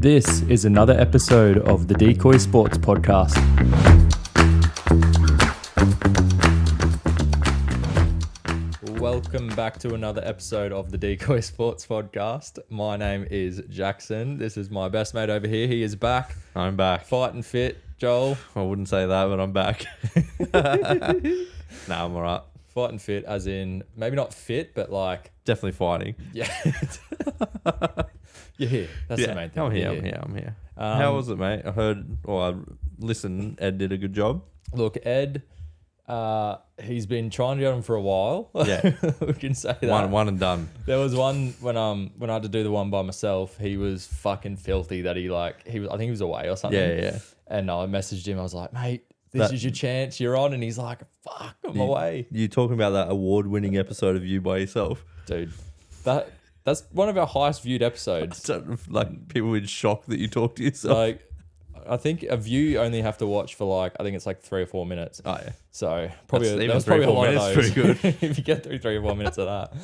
This is another episode of the Decoy Sports Podcast. Welcome back to another episode of the Decoy Sports Podcast. My name is Jackson. This is my best mate over here. He is back. I'm back. Fighting fit, Joel. I wouldn't say that, but I'm back. Nah, I'm all right. Fighting fit as in, maybe not fit, but like... Definitely fighting. Yeah. You're here. That's the main thing. I'm here. How was it, mate? I heard, I listened, Ed did a good job. Look, Ed, he's been trying to get him for a while. Yeah. We can say that. One and done. There was one when I had to do the one by myself. He was fucking filthy that I think he was away or something. Yeah. And I messaged him. I was like, mate, this is your chance. You're on. And he's like, fuck, I'm away. You talking about that award-winning episode of You by Yourself? Dude, that's one of our highest viewed episodes. Like, people in shock that you talk to yourself. Like, I think a view only have to watch for like, I think it's like 3 or 4 minutes. Oh, yeah. So probably That's that was probably even 3 or a 4 lot of minutes, those. pretty good. If you get through 3 or 4 minutes of that.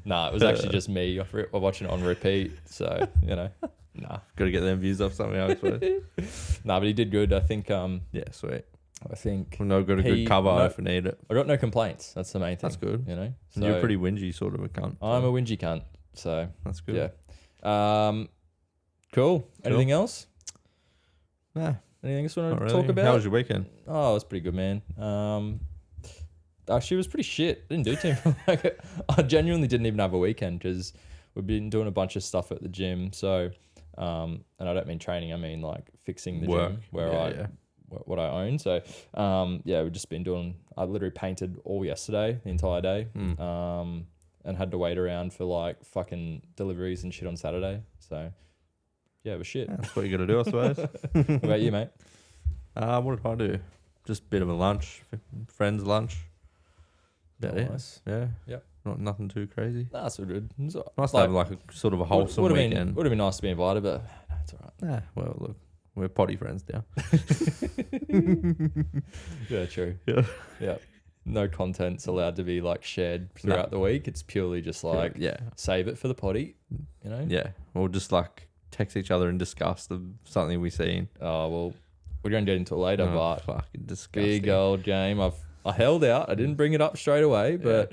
Nah, it was actually just me. I'm watching it on repeat. So, nah. Got to get them views up somehow, I suppose. Nah, but he did good. I think, Yeah, sweet. I think We know got a good cover if we need it. I got no complaints. That's the main thing. That's good. So You're a pretty whingy sort of a cunt. I'm a whingy cunt. So That's good. yeah. Cool. Anything else? Nah. Anything else you want Not to really. talk about? How was your weekend? Oh, it was pretty good, man. Actually, it was pretty shit. Didn't do too much. I genuinely didn't even have a weekend because we've been doing a bunch of stuff at the gym. So, and I don't mean training. I mean like fixing the Work. gym where what I own. So, we've just been doing. I literally painted all yesterday, the entire day. And had to wait around for like fucking deliveries and shit on Saturday. So, yeah, it was shit. Yeah, that's what you got to do, I suppose. What about you, mate? What did I do? Just a bit of a lunch, friends' lunch. Nice. Yeah. Yep. Nothing too crazy. That's all good. It's Nice to have like a sort of a wholesome weekend. Would have been nice to be invited, but it's all right. Nah, well, look, we're potty friends now. Yeah, true. Yeah. No content's allowed to be like shared throughout the week. It's purely just like save it for the potty, Yeah, or just like text each other in disgust of something we've seen. Oh well, we're gonna get into it later, but fucking disgusting. big old game. I held out. I didn't bring it up straight away, but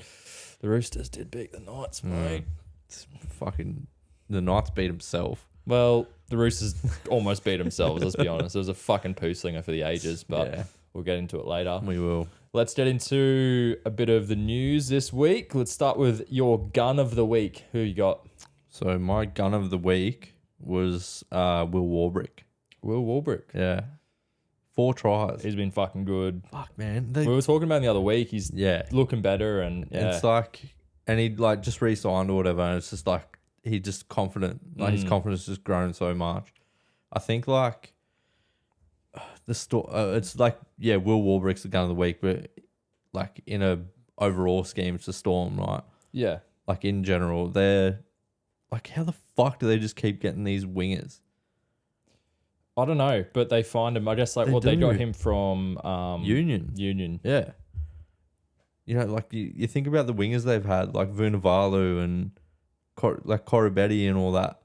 the Roosters did beat the Knights, mate. It's fucking the Knights beat himself. Well, the Roosters almost beat themselves. Let's be honest. It was a fucking poo slinger for the ages, but we'll get into it later. We will. Let's get into a bit of the news this week. Let's start with your gun of the week. Who you got? So my gun of the week was Will Warbrick. Will Warbrick. Yeah. 4 tries. He's been fucking good. Fuck, man. We were talking about him the other week. He's looking better and It's like, and he like just re-signed or whatever, and it's just like, he's just confident. Like his confidence has grown so much. I think like, it's like, Will Warbrick's the gun of the week, but like in a overall scheme, it's a Storm, right? Yeah. Like in general, they're like, how the fuck do they just keep getting these wingers? I don't know, but they find him. I guess like they got him from Union. Yeah. Like you think about the wingers they've had, like Vunivalu and like Corabetti and all that.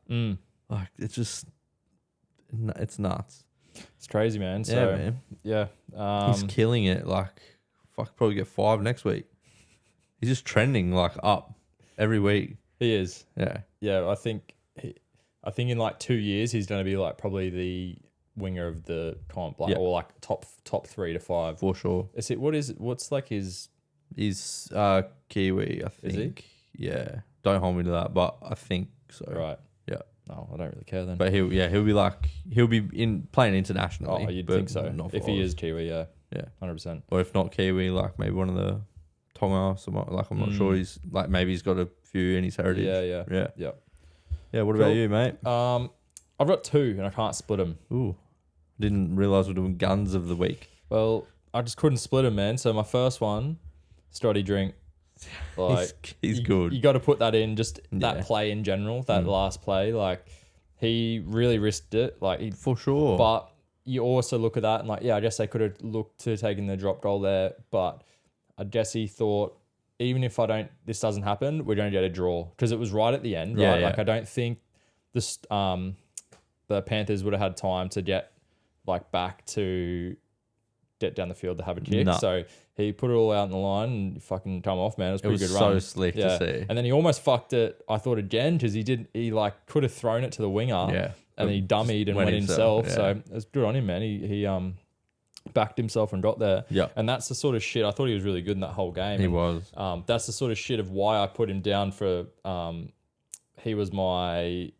Like it's just, it's nuts. It's crazy, man. So, man. Yeah. He's killing it. Like, fuck, probably get 5 next week. He's just trending like up every week. He is. Yeah. Yeah, I think in like 2 years he's going to be like probably the winger of the comp, like or like top 3 to 5 for sure. What's like his? He's Kiwi, I think. Is he? Yeah. Don't hold me to that, but I think so. Right. Yeah. Oh, I don't really care then. But he'll be playing internationally. Oh, you'd think so. Not if he is Kiwi, yeah, 100%. Or if not Kiwi, like maybe one of the Tonga, like I'm not sure. He's like maybe he's got a few in his heritage. Yeah. Yeah. What about you, mate? I've got 2 and I can't split them. Ooh, didn't realize we're doing guns of the week. Well, I just couldn't split them, man. So my first one, Stoddy Drink. Like he's good. You got to put that in, just that play in general, that last play. Like he really risked it. Like for sure. But you also look at that and like, I guess they could have looked to taking the drop goal there, but I guess he thought, even if this doesn't happen, we're going to get a draw because it was right at the end, right? Like I don't think the the Panthers would have had time to get back to get down the field to have a kick. No. So he put it all out on the line and fucking come off, man. It was a pretty good so run. slick to see. And then he almost fucked it, I thought, again, because he could have thrown it to the winger. Yeah. And then he dummied and went himself. So it was good on him, man. He backed himself and got there. Yeah. And that's the sort of shit. I thought he was really good in that whole game. He and, was. That's the sort of shit of why I put him down for. He was my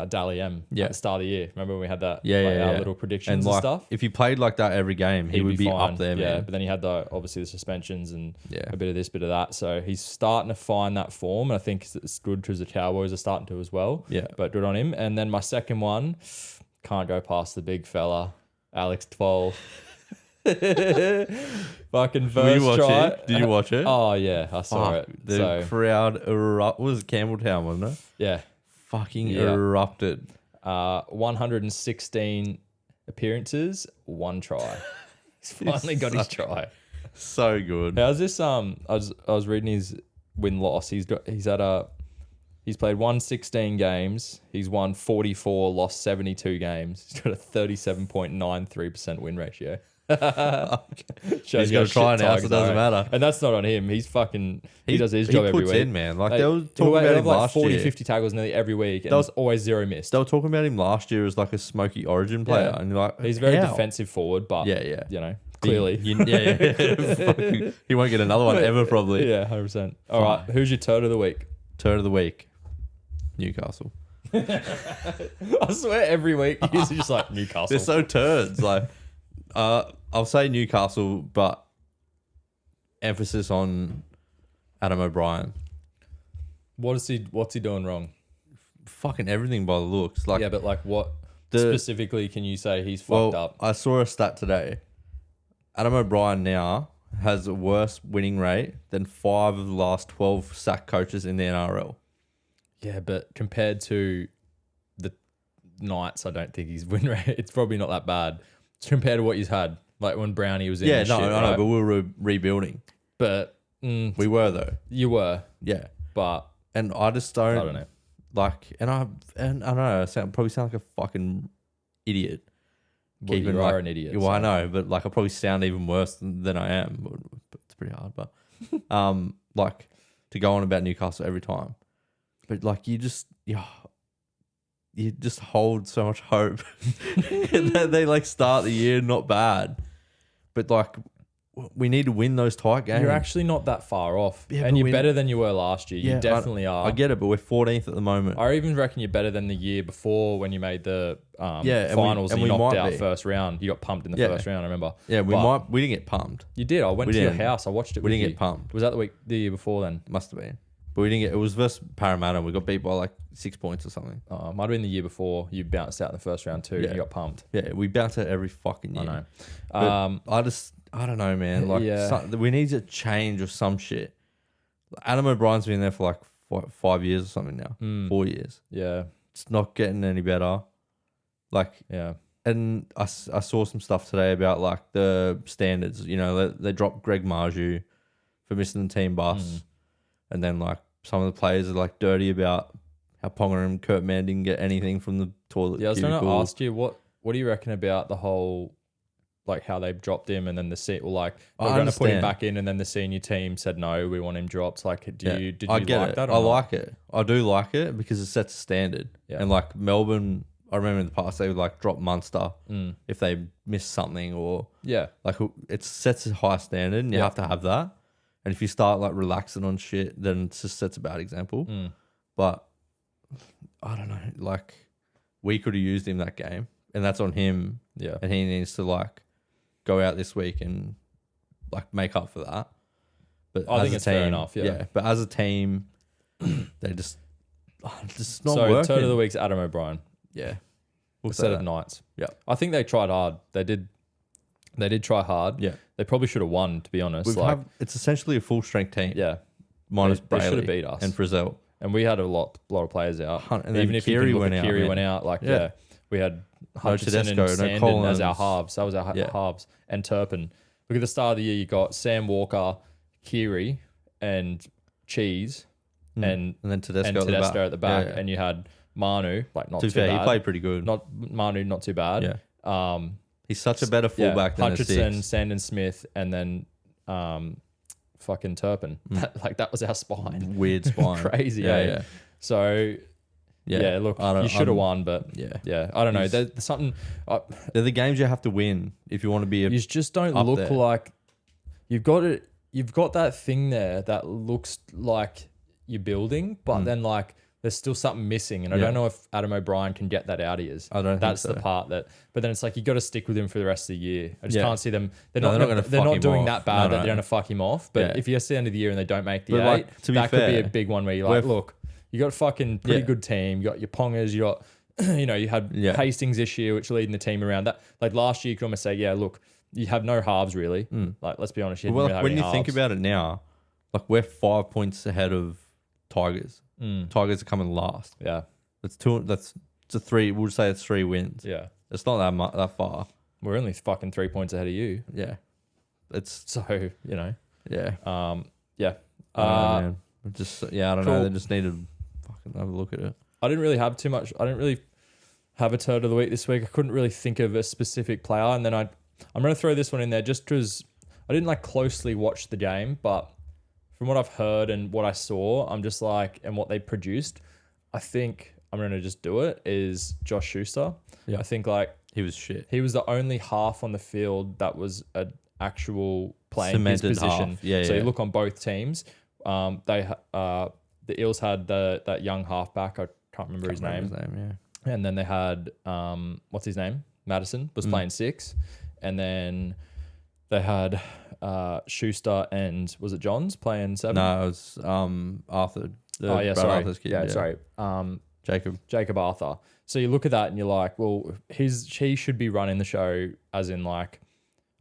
Dally M at the start of the year. Remember when we had that? Our little predictions and stuff. If he played like that every game, he would be fine. up there, man. Yeah, but then he had obviously the suspensions and a bit of this, bit of that. So he's starting to find that form. And I think it's good because the Cowboys are starting to as well. Yeah. But good on him. And then my second one, can't go past the big fella, Alex Twal. Fucking first try. Did you watch it? Oh yeah, I saw it. The crowd was Campbelltown, wasn't it? Yeah. Fucking erupted. 116 appearances, 1 try. He's finally got his try. So good. How's this? I was reading his win-loss. He's played 116 games. He's won 44, lost 72 games. He's got a 37.93% win ratio. He's going to try now, so it doesn't matter. And that's not on him. He's fucking... He does his job every week. He puts in, man. Like, they were talking about him last 40, year. 50 tackles nearly every week, and there's always 0 missed. They were talking about him last year as like a smoky origin player. And you're like, he's very defensive forward, but, clearly. He won't get another one ever, probably. Yeah, 100%. All right, who's your turd of the week? Turd of the week, Newcastle. I swear every week he's just like Newcastle. They're so turds. Like, I'll say Newcastle, but emphasis on Adam O'Brien. What's he doing wrong? Fucking everything by the looks. Like, yeah, but like what specifically can you say he's fucked up? I saw a stat today. Adam O'Brien now has a worse winning rate than 5 of the last 12 sack coaches in the NRL. Yeah, but compared to the Knights, I don't think his win rate, it's probably not that bad. Compared to what he's had, like when Brownie was in. Yeah, I know, but we were rebuilding. But we were though. You were, yeah. But and I just don't. I don't know. Like, and I don't know. I probably sound like a fucking idiot. Well, you are an idiot. Well, so. I know, but like I probably sound even worse than I am. But it's pretty hard. But like to go on about Newcastle every time, but like you just hold so much hope. They like start the year not bad, but like we need to win those tight games. You're actually not that far off, and you're better than you were last year. You definitely are. I get it, but we're 14th at the moment. I even reckon you're better than the year before when you made the finals and we you knocked out be. First round. You got pumped in the first round, I remember. Yeah, we didn't get pumped. You did. I went to your house. I watched it. We didn't get pumped. Was that the year before then? Must have been. But we didn't get. It was versus Parramatta. We got beat by like 6 points or something. Might have been the year before. You bounced out in the first round too. And you got pumped. Yeah, we bounce out every fucking year. I know. I don't know, man. Like, we need to change or some shit. Adam O'Brien's been there for like 5 years or something now. 4 years. Yeah, it's not getting any better. Like, yeah. And I saw some stuff today about like the standards. You know, they dropped Greg Marju for missing the team bus. And then, like, some of the players are, like, dirty about how Ponga and Kurt Mann didn't get anything from the toilet. Yeah, I was going to ask you, what do you reckon about the whole, like, how they dropped him and then we're going to put him back in and then the senior team said, no, we want him dropped. Like, did you like that or I not? like it. I do like it because it sets a standard. Yeah. And, like, Melbourne, I remember in the past, they would, like, drop Munster if they missed something or... Yeah. Like, it sets a high standard and you have to have that. And if you start like relaxing on shit, then it just sets a bad example. But I don't know, like we could have used him that game, and that's on him. Yeah, and he needs to like go out this week and like make up for that. But I think it's fair enough. Yeah, but as a team, they just not so working. Turd of the week's Adam O'Brien. Yeah, instead of Knights. Yeah, I think they tried hard. They did try hard. Yeah. They probably should have won, to be honest. It's essentially a full strength team. Yeah. Minus they should Brayley have beat us. and Frizzell. And we had a lot of players out. And even if Keary went out. Like, we had Hutchinson and Tedesco, Sandon as our halves. That was our halves. And Turpin. Look at the start of the year, you got Sam Walker, Keary, and Cheese. and then Tedesco, at the back, and you had Manu, like not too fair, bad. he played pretty good. Not too bad. Yeah. He's such a better fullback than Hutchinson, a 6. Sandon Smith, and then fucking Turpin. That was our spine. Weird spine. Crazy, Yeah. So look, you should have won, but I don't know. There's something. They're the games you have to win if you want to be. You just don't look there. Like you've got it. You've got that thing there that looks like you're building, but then like there's still something missing, and I don't know if Adam O'Brien can get that out of you. That's the part that. But then it's like you got to stick with him for the rest of the year. I just can't see them. They're not doing that bad that they're going to fuck him off. But if you get to the end of the year and they don't make the 8, like, that could be a big one where you're like, look, you got a fucking pretty good team. You got your Pongers. You got, you had Hastings this year, which leading the team around. That like last year, you could almost say, look, you have no halves really. Like let's be honest. When you think about it now, like we're 5 points ahead of Tigers. Tigers are coming last. Yeah, it's 3. We'll say it's 3 wins. Yeah, it's not that far. We're only fucking 3 points ahead of you. Yeah, it's so Yeah. Yeah. Man. I don't know. They just need to fucking have a look at it. I didn't really have too much. I didn't really have a turd of the week this week. I couldn't really think of a specific player, and then I'm going to throw this one in there just because I didn't like closely watch the game, but from what I've heard and what I saw, I'm just like, and what they produced, I think I'm going to just do it, is Josh Schuster. Yeah. I think like he was shit. He was the only half on the field that was an actual playing his position. Half. Yeah, so you look on both teams. The Eels had that young halfback. I can't remember his name. And then they had what's his name? Madison was playing 6, and then they had Schuster and was it Johns playing 7? No, it was Arthur. Sorry. Arthur's kid, sorry. Jacob Arthur. So you look at that and you're like, well, he should be running the show, as in like,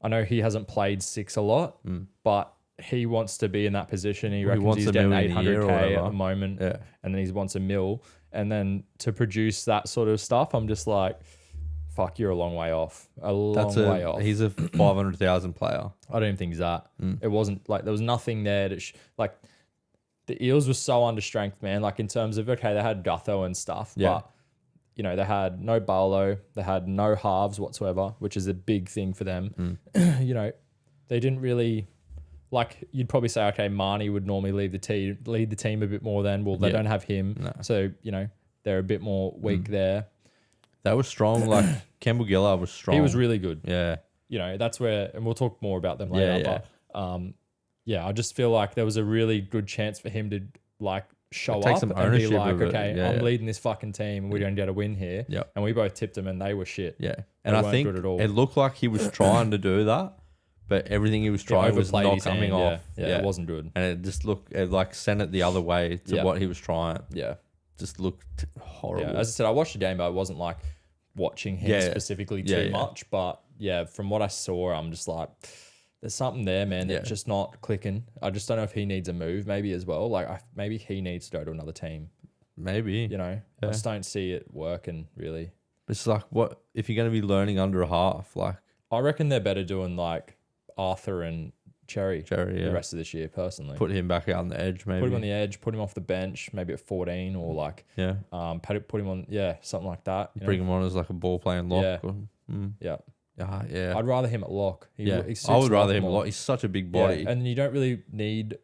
I know he hasn't played 6 a lot, but he wants to be in that position. He reckons he's getting 800K at the moment, and then he wants $1 million. And then to produce that sort of stuff, I'm just like, fuck, you're a long way off. Way off. He's a 500,000 player. I don't even think he's that. It wasn't like there was nothing there that like the Eels were so understrength, man. Like in terms of, okay, they had Gutho and stuff, but they had no Barlow, they had no halves whatsoever, which is a big thing for them. They didn't really. Like you'd probably say, okay, Marnie would normally lead the team a bit more then. Well, they don't have him, so they're a bit more weak there. They were strong. Like Campbell Gillard was strong. He was really good. Yeah, that's where, and we'll talk more about them later. But I just feel like there was a really good chance for him to like show up and be like, okay, I'm leading this fucking team, and we're going to get a win here. Yeah, and we both tipped them, and they were shit. Yeah, and I think it looked like he was trying to do that. But everything he was trying was not coming off. Yeah, it wasn't good. And it just looked, it like sent it the other way to what he was trying. Yeah. Just looked horrible. Yeah, as I said, I watched the game, but I wasn't like watching him specifically too much. But from what I saw, I'm just like, there's something there, man, that's just not clicking. I just don't know if he needs a move maybe as well. Like maybe he needs to go to another team. Maybe. I just don't see it working really. It's like, what if you're going to be learning under a half? Like, I reckon they're better doing like Arthur and Cherry the rest of this year, personally. Put him back out on the edge, maybe. Put him on the edge, put him off the bench, maybe at 14 or like, put him on, something like that. Bring him on as like a ball playing lock. Yeah. Yeah. I'd rather him at lock. I would rather him at lock. He's such a big body. And you don't really need,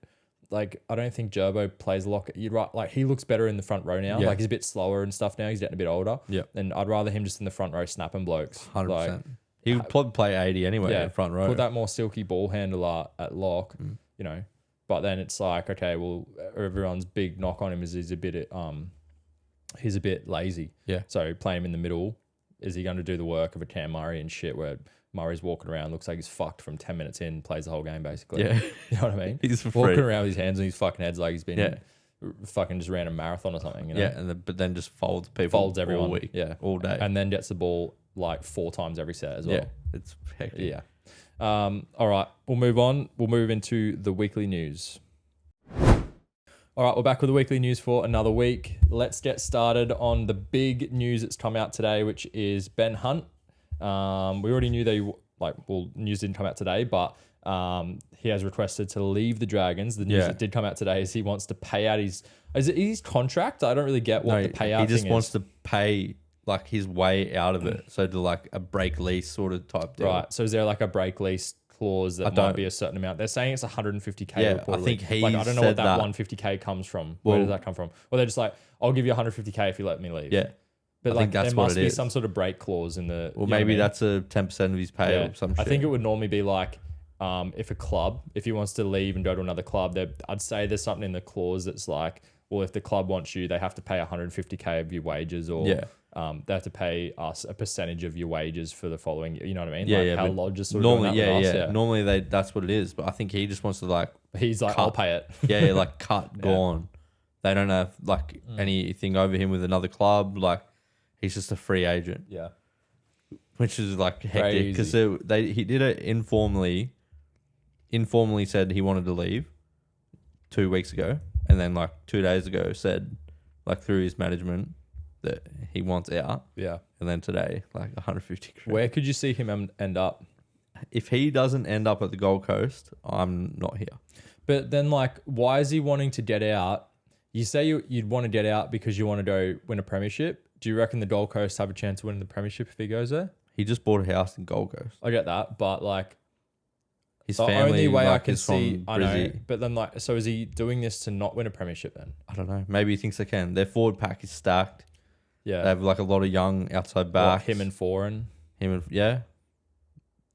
like, I don't think Gerbo plays lock. You'd right, like, he looks better in the front row now. Like, he's a bit slower and stuff now. He's getting a bit older. Yeah. And I'd rather him just in the front row snapping blokes. 100%. Like, he would probably play 80 anyway in front row. Put that more silky ball handler at lock, But then it's like, okay, well, everyone's big knock on him is he's a bit lazy. Yeah. So playing him in the middle, is he going to do the work of a Cam Murray and shit where Murray's walking around, looks like he's fucked from 10 minutes in, plays the whole game basically. Yeah. You know what I mean? He's walking around with his hands on his fucking heads like he's been fucking just ran a marathon or something. Yeah, but then just folds people. Folds everyone. All week. Yeah. All day. And then gets the ball like 4 times every set as well. Yeah. It's hectic. Yeah. All right. We'll move on. We'll move into the weekly news. All right. We're back with the weekly news for another week. Let's get started on the big news that's come out today, which is Ben Hunt. We already knew news didn't come out today, but he has requested to leave the Dragons. The news that did come out today is he wants to pay out his contract. I don't really get what the payout. He just thing wants is. to pay like his way out of it. So to like a break lease sort of type deal. Right. So is there like a break lease clause that might be a certain amount? They're saying it's 150K. Yeah, reportedly. I think he like, I don't know said what that that. 150K comes from. Where does that come from? Or they're just like, I'll give you 150K if you let me leave. Yeah. But I like think that's there what must it be is. some sort of break clause in the. Well, maybe that's a 10% of his pay or some shit. I think it would normally be like, if he wants to leave and go to another club, I'd say there's something in the clause that's like, well, if the club wants you, they have to pay 150K of your wages, or they have to pay us a percentage of your wages for the following. You know what I mean? Yeah, like yeah. how Lodge is sort of normally, doing that with us. Normally that's what it is. But I think he just wants to like. He's like, cut. I'll pay it. Yeah, like cut, gone. They don't have like anything over him with another club. Like he's just a free agent. Yeah. Which is like hectic because he did it informally. Informally said he wanted to leave 2 weeks ago, and then like 2 days ago said like through his management that he wants out. Yeah. And then today like 150 grand. Where could you see him end up? If he doesn't end up at the Gold Coast, I'm not here. But then like, why is he wanting to get out? You say you'd want to get out because you want to go win a premiership. Do you reckon the Gold Coast have a chance of winning the premiership if he goes there? He just bought a house in Gold Coast. I get that, but like his the family only way like, I can is from see, I know, Brizzy. but then like, so is he doing this to not win a premiership then? I don't know. Maybe he thinks they can. Their forward pack is stacked. Yeah, They have like a lot of young outside backs. him and Foreign.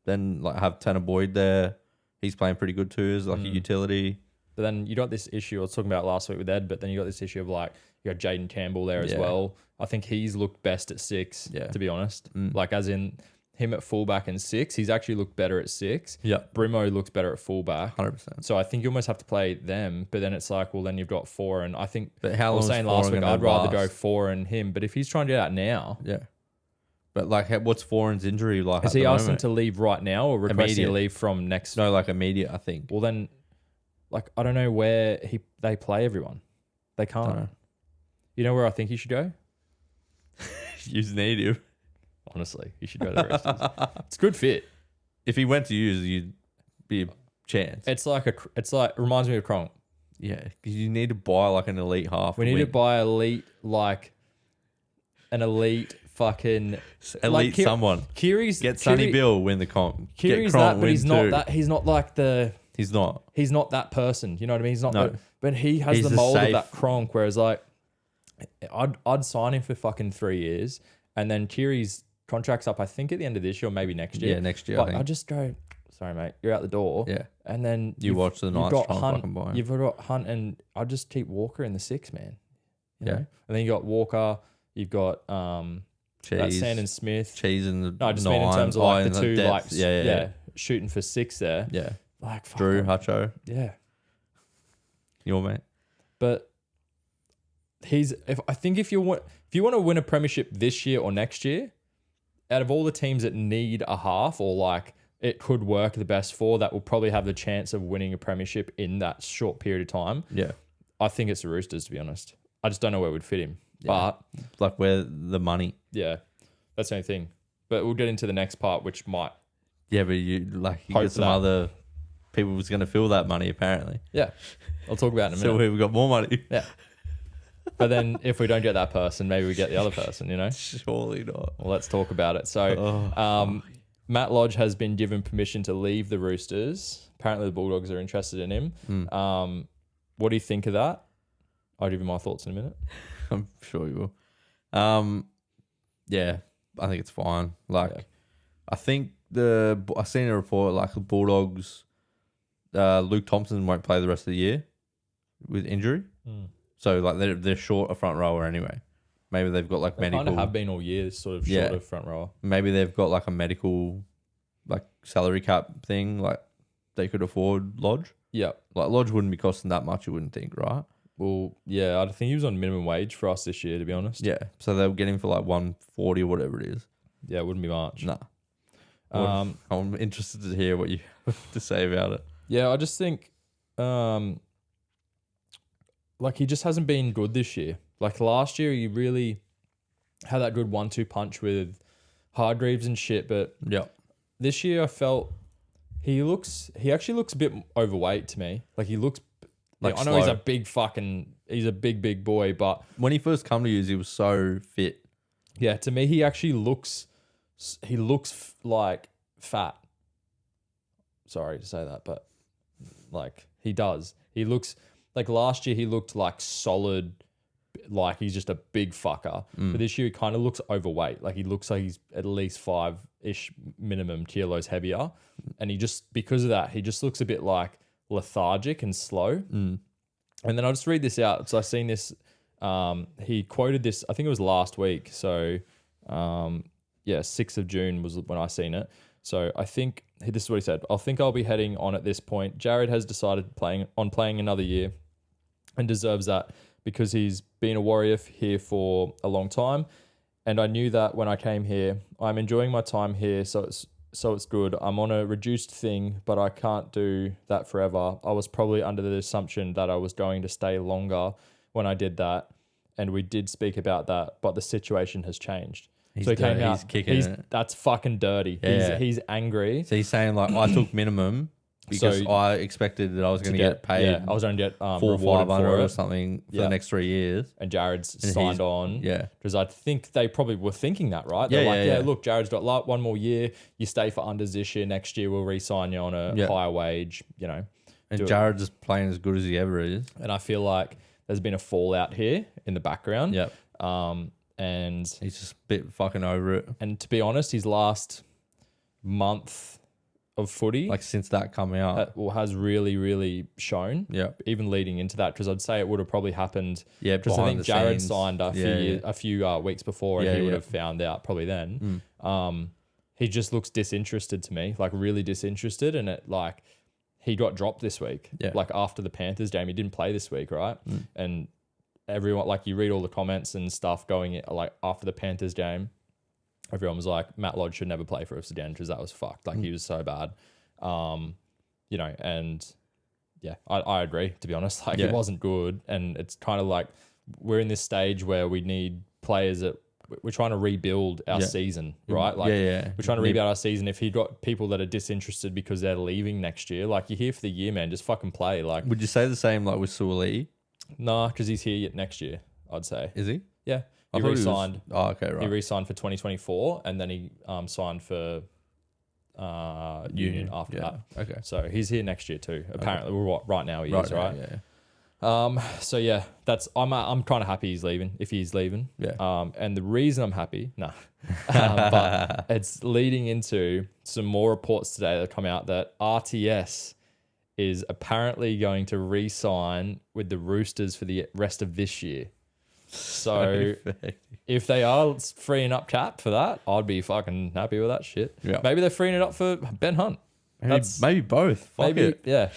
Then like have Tanner Boyd there. He's playing pretty good too as like a utility. But then you got this issue I was talking about last week with Ed, but then you got this issue of like, you got Jaden Campbell there as well. I think he's looked best at 6, to be honest. Like as in him at fullback and 6, he's actually looked better at 6. Yeah. Brimo looks better at fullback. 100%. So I think you almost have to play them, but then it's like, well, then you've got 4, and I think But how I long was is saying last Foran week gonna I'd rather go last? 4 and him, but if he's trying to get out now, Yeah. But like what's Foran's injury like? has he asked him to leave right now or requesting Immediate. to leave from next? No, like immediate, I think. Well, then, like I don't know where they play everyone. They can't. Dunno. You know where I think he should go? You need him. Honestly, he should go to the Roosters. It's a good fit. If he went to use, you'd be a chance. It's like reminds me of Cronk. Yeah, because you need to buy like an elite half. We need to buy an elite fucking elite someone. Kiri's Get Sonny Bill, win the comp. Kiri's Get Cronk, that, but win he's not two. that. He's not like the. He's not. He's not that person. You know what I mean? He's not. No. But he has He's the the mold safe- of that Cronk. Whereas like, I'd sign him for fucking 3 years, and then Kiri's contract's up. I think at the end of this year or maybe next year. Yeah, next year. But I think. I just go, sorry mate, you're out the door. Yeah. And then You watch the Knights got try and Hunt. fucking buy him. You've got Hunt, and I just keep Walker in the 6, man. You Yeah. know? And then you got Walker. You've got that Sandon Smith. Cheese in the No, I just mean in terms of like in the two, depth. like yeah, shooting for 6 there. yeah. Like fuck, Drew Hutcho, yeah. your mate. But if you want to win a premiership this year or next year, out of all the teams that need a half or like it could work the best for, that will probably have the chance of winning a premiership in that short period of time. Yeah, I think it's the Roosters, to be honest. I just don't know where it would fit him. Yeah. But like where the money. yeah, that's the only thing. But we'll get into the next part, which might. Yeah, but you Hope get some that. other people who's going to fill that money apparently. Yeah, I'll talk about it in a So minute. we've got more money. Yeah. But then if we don't get that person, maybe we get the other person, you know? Surely not. Well, let's talk about it. So, Matt Lodge has been given permission to leave the Roosters. Apparently, the Bulldogs are interested in him. What do you think of that? I'll give you my thoughts in a minute. I'm sure you will. Yeah, I think it's fine. Like, Yeah. I think I seen a report like the Bulldogs, Luke Thompson won't play the rest of the year with injury. So like they're short a front rower anyway. Maybe they've got like They kind medical. of have been all year, sort of Yeah. short of front rower. Maybe they've got like a medical, like salary cap thing. Like they could afford Lodge. Yeah. Like Lodge wouldn't be costing that much. You wouldn't think, right? Well, yeah, I think he was on minimum wage for us this year, to be honest. Yeah. So they'll get him for like 140 or whatever it is. Yeah, it wouldn't be much. Nah. Um, I'm interested to hear what you have to say about it. Yeah, I just think, like he just hasn't been good this year. Like last year, he really had that good 1-2 punch with Hargreaves and shit. But Yeah. this year, I felt He actually looks a bit overweight to me. Like he looks. Like I know he's slow. he's a big boy, but When he first come to use, he was so fit. yeah, to me he actually looks. He looks like fat. Sorry to say that, but like he does. He looks like last year he looked like solid, like he's just a big fucker. But this year he kind of looks overweight. Like he looks like he's at least 5-ish minimum kilos heavier. And he just, because of that, he just looks a bit like lethargic and slow. And then I'll just read this out. So I seen this, he quoted this, I think it was last week. So 6th of June was when I seen it. So I think this is what he said. I think I'll be heading on at this point. Jared has decided playing another year and deserves that because he's been a Warrior here for a long time. And I knew that when I came here. I'm enjoying my time here, so it's good. I'm on a reduced thing, but I can't do that forever. I was probably under the assumption that I was going to stay longer when I did that. And we did speak about that, but the situation has changed. He's So he came out. He's kicking it. That's fucking dirty. Yeah. He's angry. So he's saying like, I took minimum because So- I expected that I was going to get paid Yeah, I was going to get 400 or rewarded 500 for or it. something for Yeah. the next 3 years. And Jared's And signed he's- on. Yeah. Because I think they probably were thinking that, right? They're Yeah, like, yeah. look, Jared's got one more year. You stay for unders this year. Next year, we'll re-sign you on a Yeah. higher wage, you know. And Do it. Jared's just playing as good as he ever is. And I feel like there's been a fallout here in the background. Yep. And He's just a bit fucking over it. to be honest, his last month of footy Like since that come out. has really, really shown. Yeah. Even leading into that, because I'd say it would have probably happened. Yeah, Because I behind think the Jared scenes. signed a few weeks before, and Yeah, he would yeah. have found out probably then. He just looks disinterested to me, like really disinterested, and it like he got dropped this week. Yeah. Like after the Panthers game, he didn't play this week, right? And everyone, like you read all the comments and stuff going like after the Panthers game, everyone was like, Matt Lodge should never play for us again because that was fucked. Like he was so bad. You know, and yeah, I agree, to be honest. Like Yeah. it wasn't good. And it's kind of like we're in this stage where we need players that we're trying to rebuild our Yeah. season, right? Like yeah. we're trying to rebuild our season. If you got people that are disinterested because they're leaving next year, like you're here for the year, man, just fucking play. Like, Would you say the same like with Suoli? nah, because he's here yet next year, I'd say. Is he? Yeah. I He thought was- re-signed. Oh, okay, He right. re-signed for 2024, and then he signed for Union after yeah. that. Okay. So he's here next year too. Apparently, right now he Right, is, right? Yeah. So yeah, I'm kind of happy he's leaving. If he's leaving, Yeah. and the reason I'm happy, but it's leading into some more reports today that come out that RTS is apparently going to re-sign with the Roosters for the rest of this year. So if they are freeing up cap for that, I'd be fucking happy with that shit. Yeah. Maybe they're freeing it up for Ben Hunt. Maybe both. Fuck Maybe, it. yeah.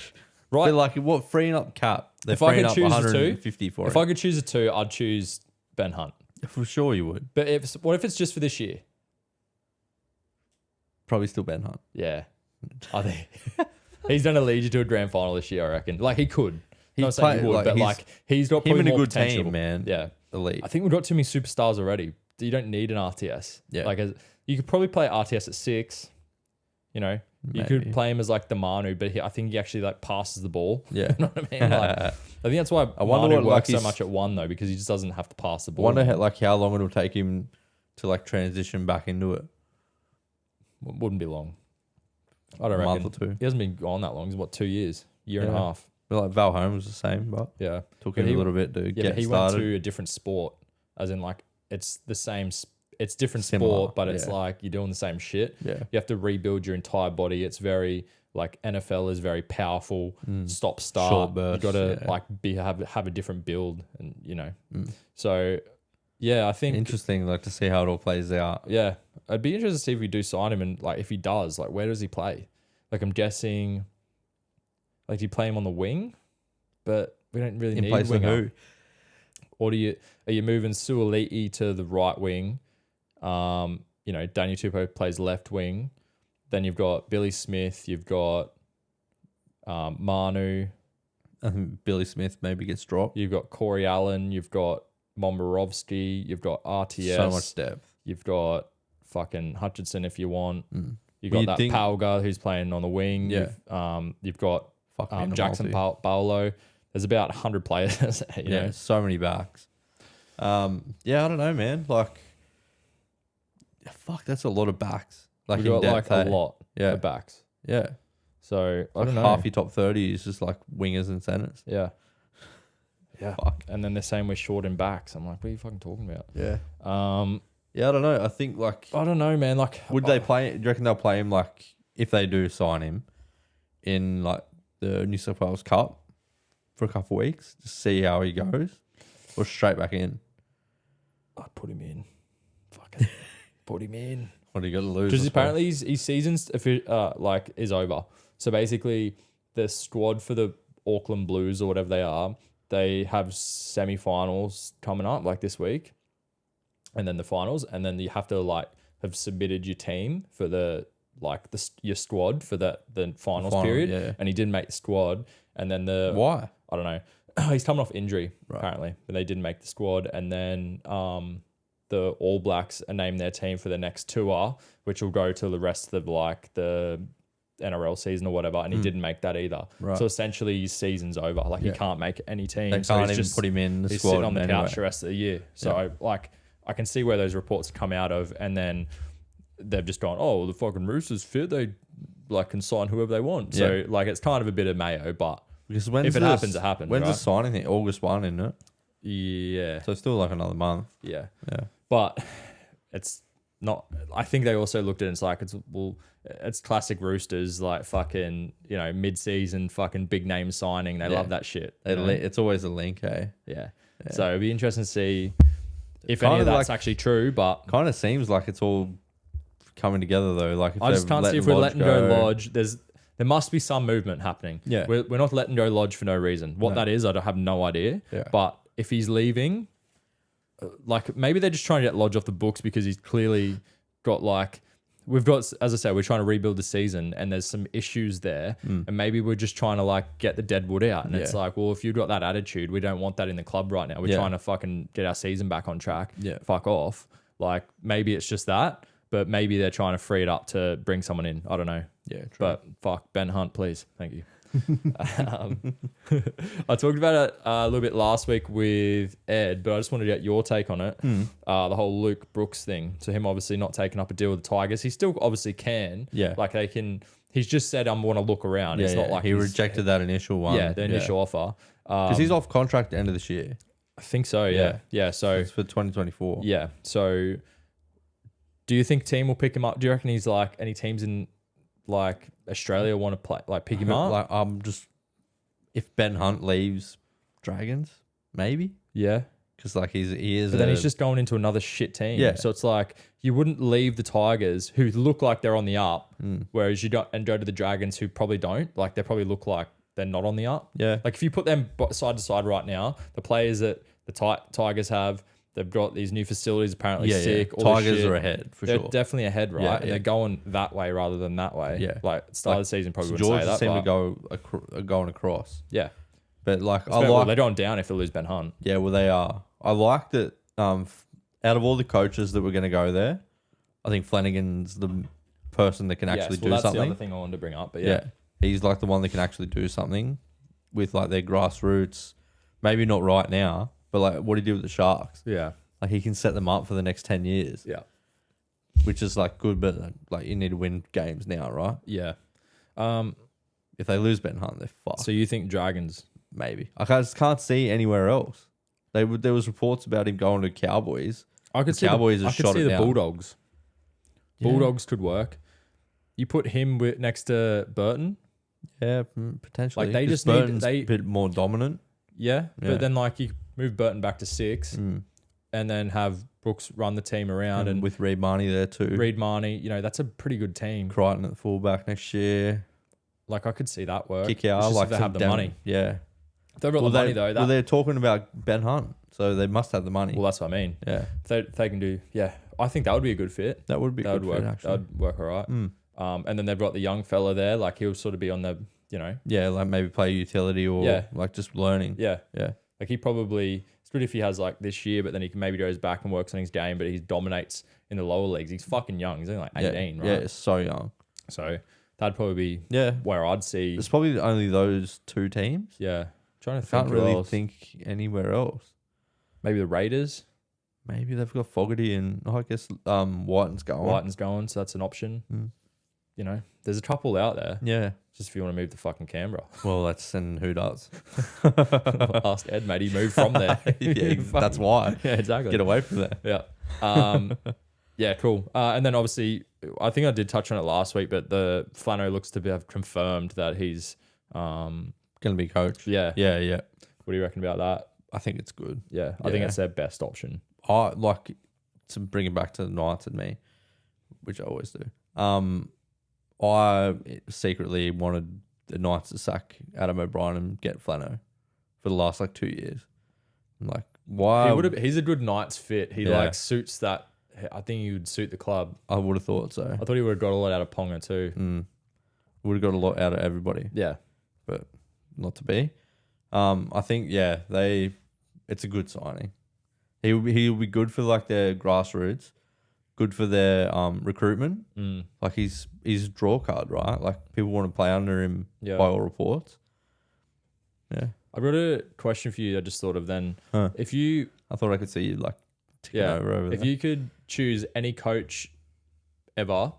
Right. They're like, what, freeing up cap? They're If I freeing could up choose the two, 150 for If it. I could choose a two, I'd choose Ben Hunt. For sure you would. But what if it's just for this year? Probably still Ben Hunt. Yeah. I think he's going to lead you to a grand final this year, I reckon. Like he could. Not saying he would, but like he's got him probably and a more good potential. team, man. Yeah. Elite. I think we've got too many superstars already. You don't need an RTS. Yeah. Like you could probably play RTS at 6. You know, you Maybe. could play him as like the Manu, but I think he actually like passes the ball. Yeah. You know what I mean? Like, I think that's why I wonder Manu what, like, works so his- much at 1 though, because he just doesn't have to pass the I ball. wonder how long it'll take him to like transition back into it. Wouldn't be long. I don't A reckon. month or two. He hasn't been gone that long. He's what, 2 years? Year and a Yeah. half. But like Val Holmes was the same, but Yeah. took But him he- a little bit to Yeah, get but he started. went to a different sport, as in like it's the same. It's different Similar, sport, but it's yeah. like you're doing the same shit. Yeah. You have to rebuild your entire body. It's very like NFL is very powerful. Stop start. Short bursts, You got to yeah. like have a different build, and you know. So yeah, I think Interesting, like to see how it all plays out. yeah, I'd be interested to see if we do sign him, and like if he does, like where does he play? Like I'm guessing, like do you play him on the wing? But we don't really In need place of winger. who? Or are you moving Suoliti to the right wing? You know, Daniel Tupou plays left wing. Then you've got Billy Smith. You've got Manu. I think Billy Smith maybe gets dropped. You've got Corey Allen. You've got Momborovsky. You've got RTS. So much depth. You've got fucking Hutchinson if you want. You Well, got you'd that think- Palga who's playing on the wing. Yeah. You've got Fucking Jackson Paolo. There's about 100 players. You know, so many backs. I don't know, man. Like, fuck, that's a lot of backs. Like we in got depth, like a hey? lot Yeah. of backs. Yeah. So I Like don't know. half your top 30 is just like wingers and centers. Yeah. Yeah. Fuck. And then they're saying we're short in backs. I'm like, what are you fucking talking about? Yeah. Yeah, I don't know. I think like, I don't know, man. Like, would they play? Do you reckon they'll play him like if they do sign him in like the New South Wales Cup for a couple of weeks to see how he goes, or straight back in? I'd put him in. Fucking put him in. What do you got to lose? Because apparently his season's like is over. So basically, the squad for the Auckland Blues or whatever they are, they have semi-finals coming up like this week, and then the finals, and then you have to like have submitted your team for the like your squad for the finals period, yeah. and he didn't make the squad, and then Why? I don't know. He's coming off injury Right. apparently, but they didn't make the squad, and then the All Blacks are named their team for the next tour, which will go to the rest of like the NRL season or whatever, and he didn't make that either. Right. So essentially, his season's over. Like he can't make any team. They so can't he's even just put him in the he's squad sitting on the anyway. couch the rest of the year. So like I can see where those reports come out of, and then they've just gone, oh, the fucking Roosters fit. They like can sign whoever they want. So like it's kind of a bit of mayo, but Because if it happens, it happens. When's right? the signing thing? August 1, isn't it? Yeah. So still like another month. Yeah. Yeah. But it's not. I think they also looked at it. It's like it's classic Roosters, like fucking mid-season fucking big name signing. They love that shit. you know? It's always a link, eh? Yeah. So it'd be interesting to see if Kind any of of that's like- actually true. But Kind of seems like it's all coming together though. Like if I just they've can't see if let we're Lodge letting go Lodge. There must be some movement happening. Yeah. We're not letting go Lodge for no reason. What that is, I don't have no idea. Yeah. But if he's leaving, like maybe they're just trying to get Lodge off the books because he's clearly got like we've got, as I said, we're trying to rebuild the season and there's some issues there, and maybe we're just trying to like get the dead wood out. And it's like, well, if you've got that attitude, we don't want that in the club right now. We're trying to fucking get our season back on track. Yeah. Fuck off. Like maybe it's just that, but maybe they're trying to free it up to bring someone in. I don't know. Yeah, true. But fuck, Ben Hunt, please. Thank you. I talked about it a little bit last week with Ed, but I just wanted to get your take on it. The whole Luke Brooks thing. So him obviously not taking up a deal with the Tigers. He still obviously can. Yeah. Like they can. He's just said, "I'm going to look around." It's not like he rejected that initial one. Yeah, the initial offer. Because he's off contract at the end of this year. I think so. Yeah. Yeah. So It's for 2024. yeah. So do you think team will pick him up? Do you reckon he's like any teams in like Australia want to play like pick him up? Like if Ben Hunt leaves Dragons, maybe. Yeah. Because like he is. But then he's just going into another shit team. Yeah. So it's like you wouldn't leave the Tigers who look like they're on the up, whereas you don't, and go to the Dragons who probably don't. Like they probably look like they're not on the up. Yeah. Like if you put them side to side right now, the players that the Tigers have, they've got these new facilities apparently sick. All this Tigers shit. are ahead for They're sure. definitely ahead, right? Yeah, and yeah. they're going that way rather than that way. Yeah. Like start of the season probably wouldn't George say that. seem to but go going across, yeah. but like Well, they're going down if they lose Ben Hunt. Yeah, well they are. I like that. Out of all the coaches that were going to go there, I think Flanagan's the person that can actually do that's something. the other thing I wanted to bring up. But Yeah. He's like the one that can actually do something with like their grassroots. Maybe not right now, but like what he did with the Sharks. Yeah. Like he can set them up for the next 10 years, Yeah. which is like good, but like you need to win games now, right? Yeah. If they lose Ben Hunt, they're fucked. So you think Dragons? Maybe. I just can't see anywhere else. There was reports about him going to Cowboys. I could see Cowboys I have could shot see it the down. Bulldogs. Yeah. Bulldogs could work. You put him next to Burton. Yeah, potentially. Like, they 'Cause just need- Burton's they- a bit more dominant. Yeah. Yeah. But then like you move Burton back to 6 and then have Brooks run the team around and with Reid Marnie there too. Reid Marnie. That's a pretty good team. Crichton at fullback next year. Like I could see that work. Kick It's out just like if they for have the them. money. Yeah. If they've got the money though. Well, they're talking about Ben Hunt, so they must have the money. Well, that's what I mean. Yeah, If they can do. Yeah, I think that would be a good fit. that would be That would good work. fit, That actually. would work all right. And then they've got the young fella there. Like he'll sort of be on the. Yeah, like maybe play utility or Yeah. like just learning. Yeah. Yeah. Like he probably, it's good if he has like this year, but then he can maybe goes back and works on his game, but he dominates in the lower leagues. He's fucking young. He's only like 18, yeah. right? Yeah, it's so young. So that'd probably be Yeah. where I'd see. It's probably only those two teams. Yeah, trying to Can't think. Who really else. think anywhere else. Maybe the Raiders. Maybe they've got Fogarty and I guess Whiten's going. Whiten's going, so that's an option. You know, there's a couple out there. Yeah. Just if you want to move to fucking Canberra. Well, that's and who does? Ask Ed, mate. He moved from there. That's why. Yeah, exactly. Get away from there. Yeah. Yeah, cool. And then obviously, I think I did touch on it last week, but the Flano looks to have confirmed that he's Going to be coach. Yeah. Yeah. What do you reckon about that? I think it's good. Yeah, I think it's their best option. I like to bring it back to the Knights and me, which I always do. I secretly wanted the Knights to sack Adam O'Brien and get Flano for the last 2 years. I'm like, why? He's a good Knights fit. He suits that. I think he would suit the club. I would have thought so. I thought he would have got a lot out of Ponga too. Would have got a lot out of everybody. Yeah, but not to be. I think it's a good signing. He'll be good for their grassroots, good for their recruitment. Like he's a draw card, right? Like people want to play under him by all reports. Yeah. I've got a question for you. I just thought of then. If you, I thought I could see you ticking over if there. you could choose any coach ever,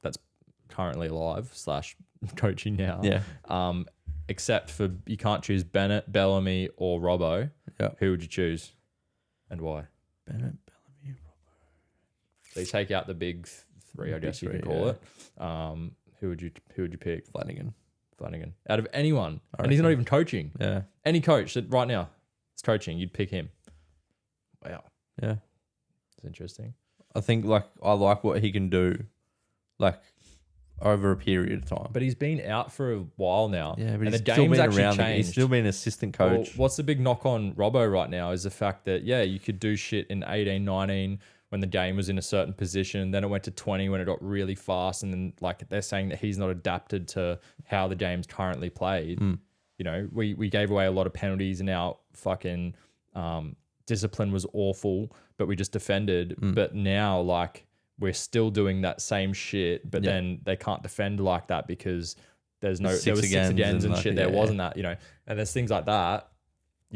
that's currently alive / coaching now. Yeah. Except for you can't choose Bennett, Bellamy, or Robbo. Yeah. Who would you choose, and why? Bennett, Bellamy, Robbo. So you take out the big three, I guess you could call it. Who would you pick? Flanagan. Out of anyone, and he's not even coaching. Yeah. Any coach that right now is coaching, you'd pick him. Wow. Yeah. It's interesting. I think I like what he can do, over a period of time. But he's been out for a while now. Yeah, but and he's the still game's been actually around. changed. He's still been an assistant coach. Well, what's the big knock on Robbo right now is the fact that, you could do shit in 18, 19 when the game was in a certain position. Then it went to 20 when it got really fast. And then they're saying that he's not adapted to how the game's currently played. You know, we gave away a lot of penalties and our fucking discipline was awful, but we just defended. But now we're still doing that same shit, but then they can't defend like that because there was six agains and shit. There wasn't that, and there's things like that.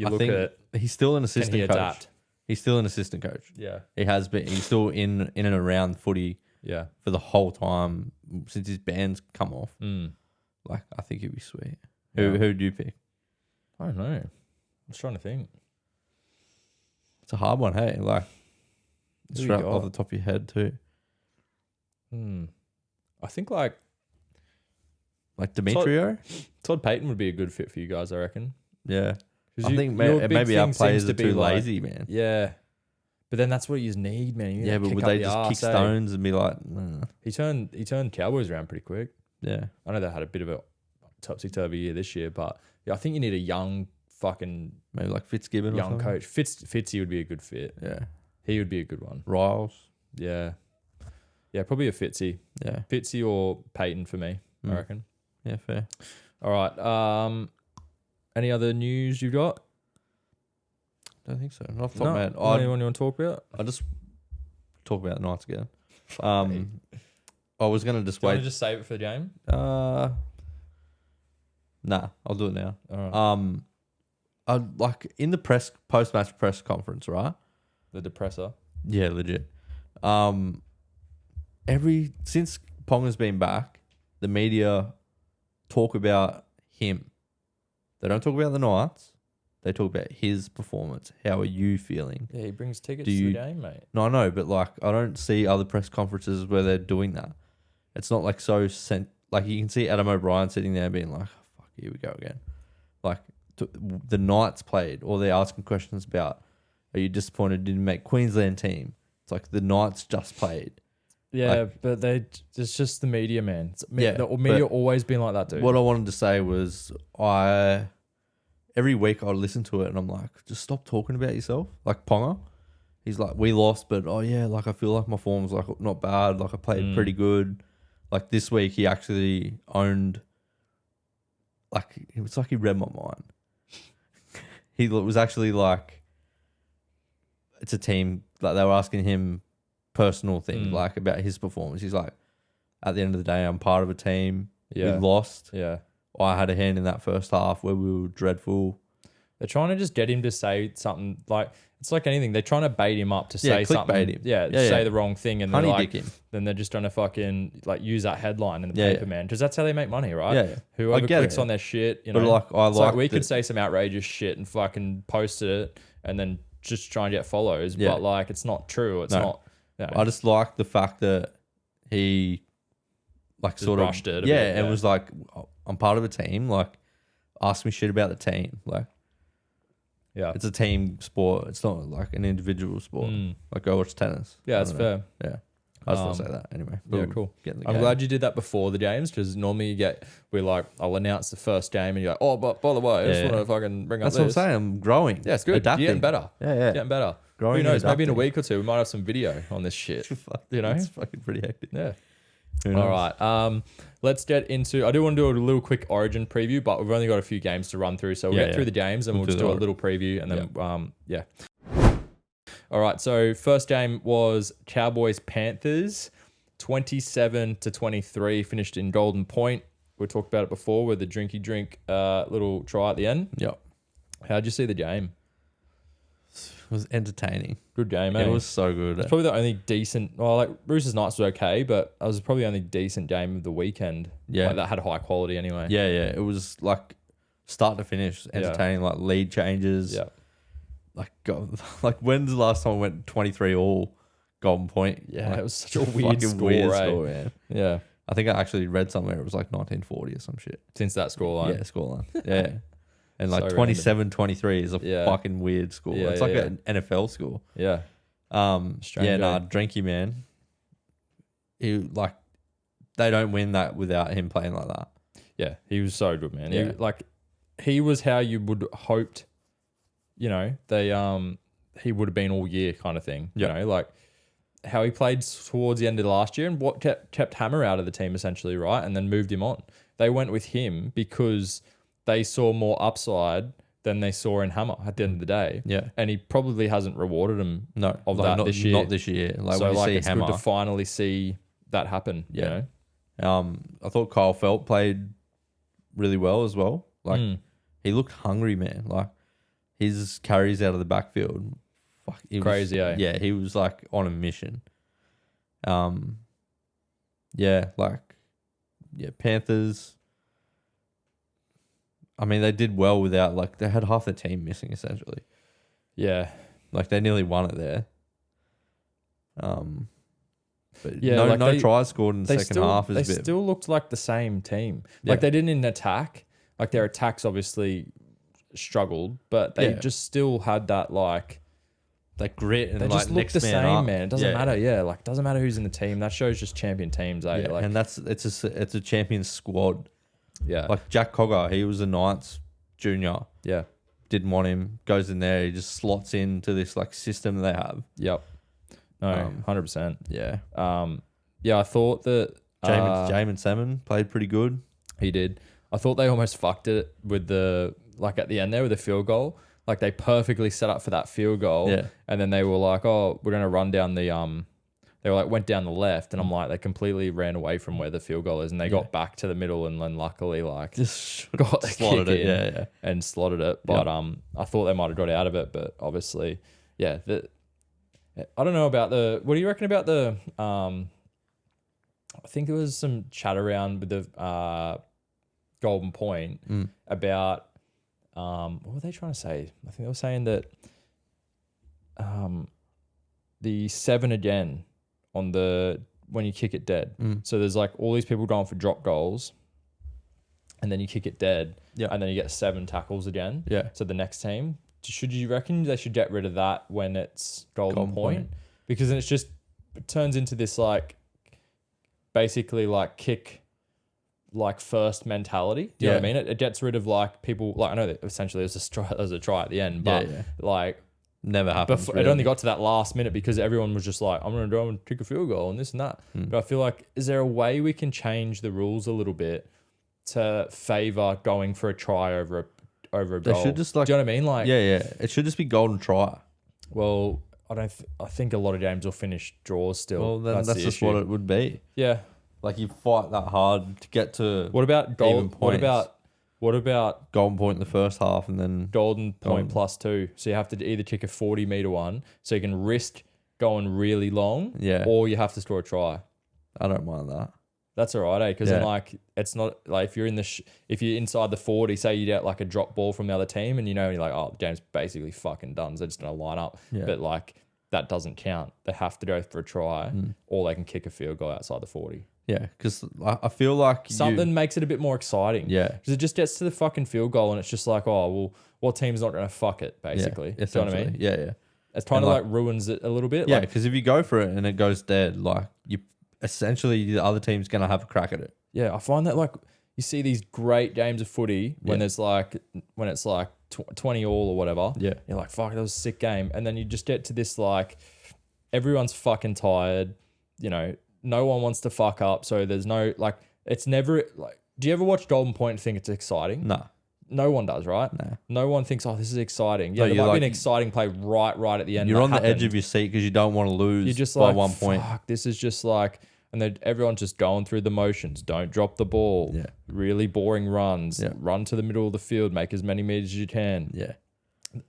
I think he's still an assistant coach. Adapt? He's still an assistant coach. Yeah. He has been. He's still in and around footy. Yeah. For the whole time since his band's come off. I think he'd be sweet. Who do you pick? I don't know. I was trying to think. It's a hard one, hey? Straight off the top of your head too. I think Demetrio? Todd Payton would be a good fit for you guys, I reckon. Yeah. I think maybe our players are too lazy, man. Yeah. But then that's what you need, man. But would they just kick stones and be like, nah. He turned Cowboys around pretty quick. Yeah. I know they had a bit of a topsy-turvy year this year, but I think you need a young fucking... Maybe Fitzgibbon young or coach. Fitzy would be a good fit. Yeah. He would be a good one. Riles. Yeah. Yeah, probably a Fitzy. Yeah. Fitzy or Payton for me, I reckon. Yeah, fair. All right. Any other news you've got? Don't think so. Not off the top of my head. Anyone you want to talk about? I'll just talk about the Knights again. I was going to just wait. Want to just save it for the game? Nah, I'll do it now. All right. In the post-match press conference, right? The depressor. Yeah, legit. Since Ponga's been back, the media talk about him. They don't talk about the Knights. They talk about his performance. How are you feeling? Yeah, he brings tickets to the game, mate. No, I know, but I don't see other press conferences where they're doing that. It's not so you can see Adam O'Brien sitting there being like, oh, fuck, here we go again. The Knights played, or they're asking questions about, are you disappointed didn't make Queensland team? It's the Knights just played. Yeah, but it's just the media, man. The media always been like that, dude. What I wanted to say was every week I listen to it and I'm like, just stop talking about yourself. Like Ponga, he's like, we lost, but I feel like my form's not bad. I played pretty good. This week he actually owned, it's he read my mind. He was actually it's a team, they were asking him personal things about his performance. He's like, at the end of the day, I'm part of a team. Yeah. We lost. Yeah. I had a hand in that first half where we were dreadful. They're trying to just get him to say something like it's like anything. They're trying to bait him up to say something. Him. Say the wrong thing, and Honey they're dick like, him. then they're just trying to fucking like use that headline in the paper, man, because that's how they make money, right? Yeah. Whoever clicks on their shit, you know. But like, we could say some outrageous shit and fucking post it, and then just try and get follows. Yeah. But like, it's not true. It's not. You know, I just like the fact that he like just sort brushed of it a bit, and was like, I'm part of a team. Like, ask me shit about the team. Like, yeah, it's a team sport. It's not like an individual sport. Like, go watch tennis. Yeah, it's fair. Yeah. I just want to say that anyway. Yeah, cool. I'm glad you did that before the games, because normally I'll announce the first game and you're like, oh, but by the way, I just want to fucking bring up That's this. what I'm saying. I'm growing. Yeah, it's good. Adapting. You're getting better. Yeah. Getting better. Growing. Who knows? Maybe in a adapting. week or two, we might have some video on this shit. You know? It's fucking pretty hectic. Yeah. Who knows? All right. Let's get into. I do want to do a little quick Origin preview, but we've only got a few games to run through, so we'll get through the games and we'll just do a little preview, and then yeah. All right. So first game was Cowboys Panthers, 27-23, finished in Golden Point. We talked about it before with the drinky drink little try at the end. Yep. How'd you see the game? It was entertaining. Good game, eh? It was so good. It's probably the only decent. Well, like Roosters Knights was okay, but it was probably the only decent game of the weekend. Yeah, like, that had high quality anyway. Yeah. It was like start to finish entertaining. Like lead changes. Yeah. Like when's the last time I went 23 all Golden Point? Yeah, like, it was such a weird score, man. Yeah. I think I actually read somewhere it was like 1940 or some shit. Since that scoreline. Yeah, scoreline. Yeah. And like So 27-23 is a fucking weird score. Yeah, it's like an NFL score. Yeah. Strange, Drinky, man. He like they don't win that without him playing like that. Yeah, he was so good, man. Yeah. He was how you would hoped, you know, he would have been all year kind of thing. You know, like how he played towards the end of last year and what kept Hammer out of the team essentially, right? And then moved him on. They went with him because they saw more upside than they saw in Hammer at the end of the day. Yeah. And he probably hasn't rewarded him this year. Not this year. Like, so when you see it's Hammer, good to finally see that happen. Yeah. You know? I thought Kyle Felt played really well as well. Like he looked hungry, man. Like his carries out of the backfield. Fuck, Crazy, eh? Yeah, he was like on a mission. Panthers. I mean, they did well without, like, they had half the team missing, essentially. Yeah. Like, they nearly won it there. But yeah, no tries scored in the second half. They still looked like the same team. Yeah. Like, they didn't attack. Like, their attacks obviously struggled, but they just still had that, like... That grit and, they like, just look next the man same, up. man. It doesn't matter. Yeah, like, doesn't matter who's in the team. That shows just champion teams, eh? Yeah, Like, and it's a champion squad. Yeah. Like Jack Cogger, he was a Knights junior. Yeah. Didn't want him. Goes in there. He just slots into this like system they have. Yep. No, 100%. Yeah. Yeah, I thought that Jamin Salmon played pretty good. He did. I thought they almost fucked it with at the end there with the field goal. Like they perfectly set up for that field goal. Yeah. And then they were like, oh, we're going to run down they were like, went down the left. And I'm like, they completely ran away from where the field goal is. And they got back to the middle and then luckily like just got the slotted kick it. in and slotted it. But I thought they might have got out of it. But obviously, I don't know about what do you reckon about I think there was some chat around with the Golden Point about what were they trying to say? I think they were saying that the 7 again on when you kick it dead. So there's like all these people going for drop goals, and then you kick it dead, and then you get 7 tackles again. Yeah. So the next team, should you reckon they should get rid of that when it's Golden Point? Because then it turns into this like basically like kick like first mentality. Do you know what I mean? It gets rid of like people like I know that essentially it was a try at the end, but like never happened. It only got to that last minute because everyone was just like, I'm going to go and kick a field goal and this and that. But I feel like, is there a way we can change the rules a little bit to favor going for a try over a goal? They should just like, do you know what I mean? Like, it should just be golden try. Well, I think a lot of games will finish draws still. Well, then that's just issue. what it would be. Yeah. Like, you fight that hard to get to What about even points. What about golden point in the first half and then golden point +2? So you have to either kick a 40-meter one, so you can risk going really long, or you have to score a try. I don't mind that. That's all right, Because then, like, it's not like if you're if you're inside the 40, say you get like a drop ball from the other team, and you're like, oh, the game's basically fucking done. So they're just gonna line up, but like that doesn't count. They have to go for a try, or they can kick a field goal outside the 40. Yeah, because I feel like something makes it a bit more exciting. Yeah, because it just gets to the fucking field goal, and it's just like, oh well, what team's not gonna fuck it? Basically, you know what I mean? Yeah. It's kind of like ruins it a little bit. Yeah, because if you go for it and it goes dead, like you essentially the other team's gonna have a crack at it. Yeah, I find that like you see these great games of footy when it's like 20 all or whatever. Yeah, you're like, fuck, that was a sick game, and then you just get to this like everyone's fucking tired. You know, no one wants to fuck up, so there's no like. It's never like. Do you ever watch Golden Point and think it's exciting? No. No one does, right? No. No one thinks, oh, this is exciting. Yeah, there might be an exciting play right at the end. You're on the edge of your seat because you don't want to lose You're just by like, 1 point. Fuck, this is just like, and then everyone's just going through the motions. Don't drop the ball. Yeah. Really boring runs. Yeah. Run to the middle of the field. Make as many meters as you can. Yeah.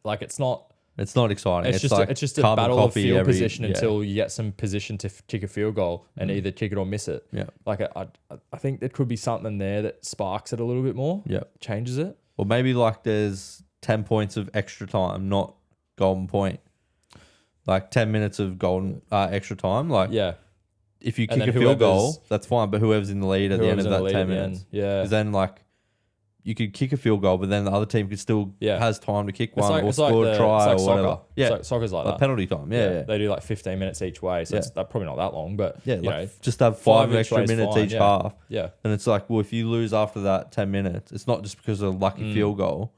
Like it's not exciting. It's just a battle of field position until you get some position to kick a field goal and either kick it or miss it. Yeah. Like I think there could be something there that sparks it a little bit more. Yeah. Changes it. Or maybe like there's 10 points of extra time, not golden point. Like 10 minutes of golden extra time. Like if you kick a field goal, that's fine. But whoever's in the lead at the end of that 10 minutes. Yeah. Because then like you could kick a field goal, but then the other team could still has time to kick one or score a try or whatever. Yeah. Soccer's like that. Penalty time. Yeah. They do like 15 minutes each way. So it's probably not that long, but you like know, just have 5 extra minutes each half. Yeah. And it's like, well, if you lose after that 10 minutes, it's not just because of a lucky field goal.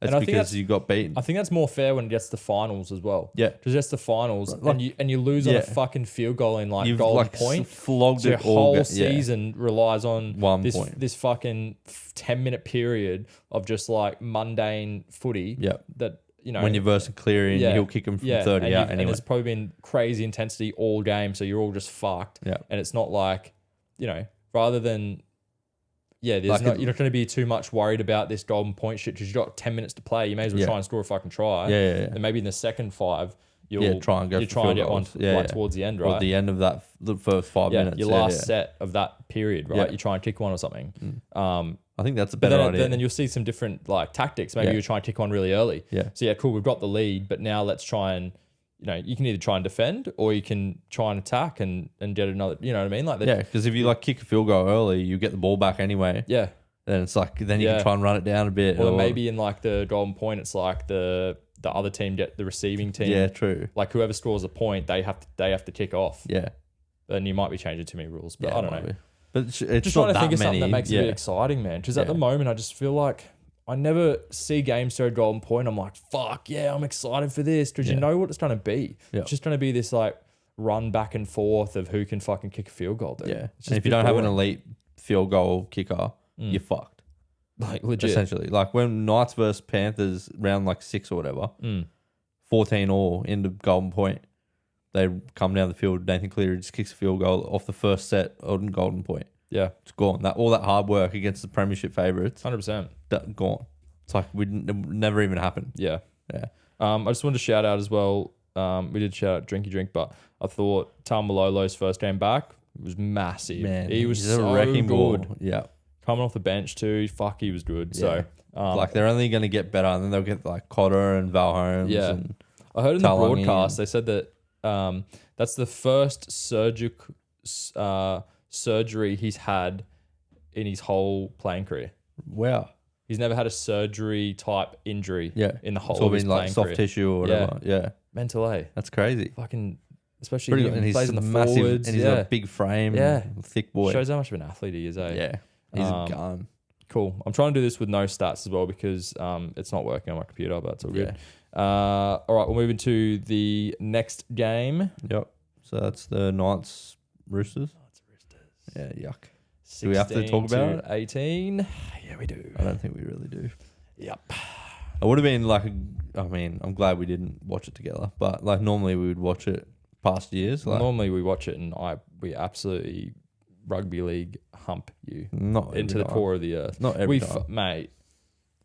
It's because you got beaten. I think that's more fair when it gets to finals as well. Yeah. Because it's the finals and you lose on a fucking field goal in like golden point. Flogged so your whole season relies on 1 point. This fucking 10-minute period of just like mundane footy. Yeah. That, you know. When you're versus Cleary and he'll kick him from 30 out anyway. And it's probably been crazy intensity all game. So you're all just fucked. Yeah. And it's not like, you know, rather than... Yeah, you're not going to be too much worried about this golden point shit because you've got 10 minutes to play. You may as well try and score a fucking try. Yeah. And maybe in the second 5, you'll try and get one towards the end, right? Or the end of that, the first 5 minutes. Your last set of that period, right? You try and kick one or something. I think that's a better idea. Then you'll see some different like tactics. Maybe you try and kick one really early. Yeah. So cool, we've got the lead, but now let's try and, you know, you can either try and defend or you can try and attack and get another, you know what I mean? Like because if you like kick a field goal early, you get the ball back anyway. Yeah. Then it's like you can try and run it down a bit. Or maybe in like the golden point, it's like the other team get the receiving team. Yeah, true. Like whoever scores a point, they have to kick off. Yeah. Then you might be changing too many rules, but I don't know. But it's just not trying to think of many. something that makes it a bit exciting, man. Because at the moment, I just feel like I never see games to a golden point. I'm like, fuck yeah, I'm excited for this because you know what it's going to be. Yeah. It's just going to be this like run back and forth of who can fucking kick a field goal. Dude. Yeah. And if you don't have an elite field goal kicker, you're fucked. Like legit. Essentially. Like when Knights versus Panthers round like 6 or whatever, 14 all into golden point, they come down the field, Nathan Cleary just kicks a field goal off the first set on golden point. Yeah. It's gone. All that hard work against the premiership favourites. 100%. Gone. It's like it never even happened. Yeah. Yeah. I just wanted to shout out as well. We did shout out Drinky Drink, but I thought Tamalolo's first game back was massive. Man, he was he's so a wrecking good. Ball. Yeah. Coming off the bench too. Fuck, he was good. Yeah. So like they're only going to get better, and then they'll get like Cotter and Val Holmes. Yeah. And I heard in the broadcast they said that that's the first surgery he's had in his whole playing career. Wow. He's never had a surgery type injury in the whole of his playing career. Soft tissue or whatever. Yeah. Mental A. That's crazy. Fucking, especially and he plays in the massive, forwards. and he's got a big frame. Yeah. Thick boy. Shows how much of an athlete he is, eh? Yeah. He's a gun. Cool. I'm trying to do this with no stats as well because it's not working on my computer, but it's all good. All right, we'll move into the next game. Yep. So that's the Knights Roosters. Yeah, yuck. Do we have to talk about it? 18. Yeah, we do. I don't think we really do. Yep. I would have been like, I'm glad we didn't watch it together, but like normally we would watch it past years. Like, normally we watch it and we absolutely rugby league hump you Not into the every core of the earth. Not every We time. Mate.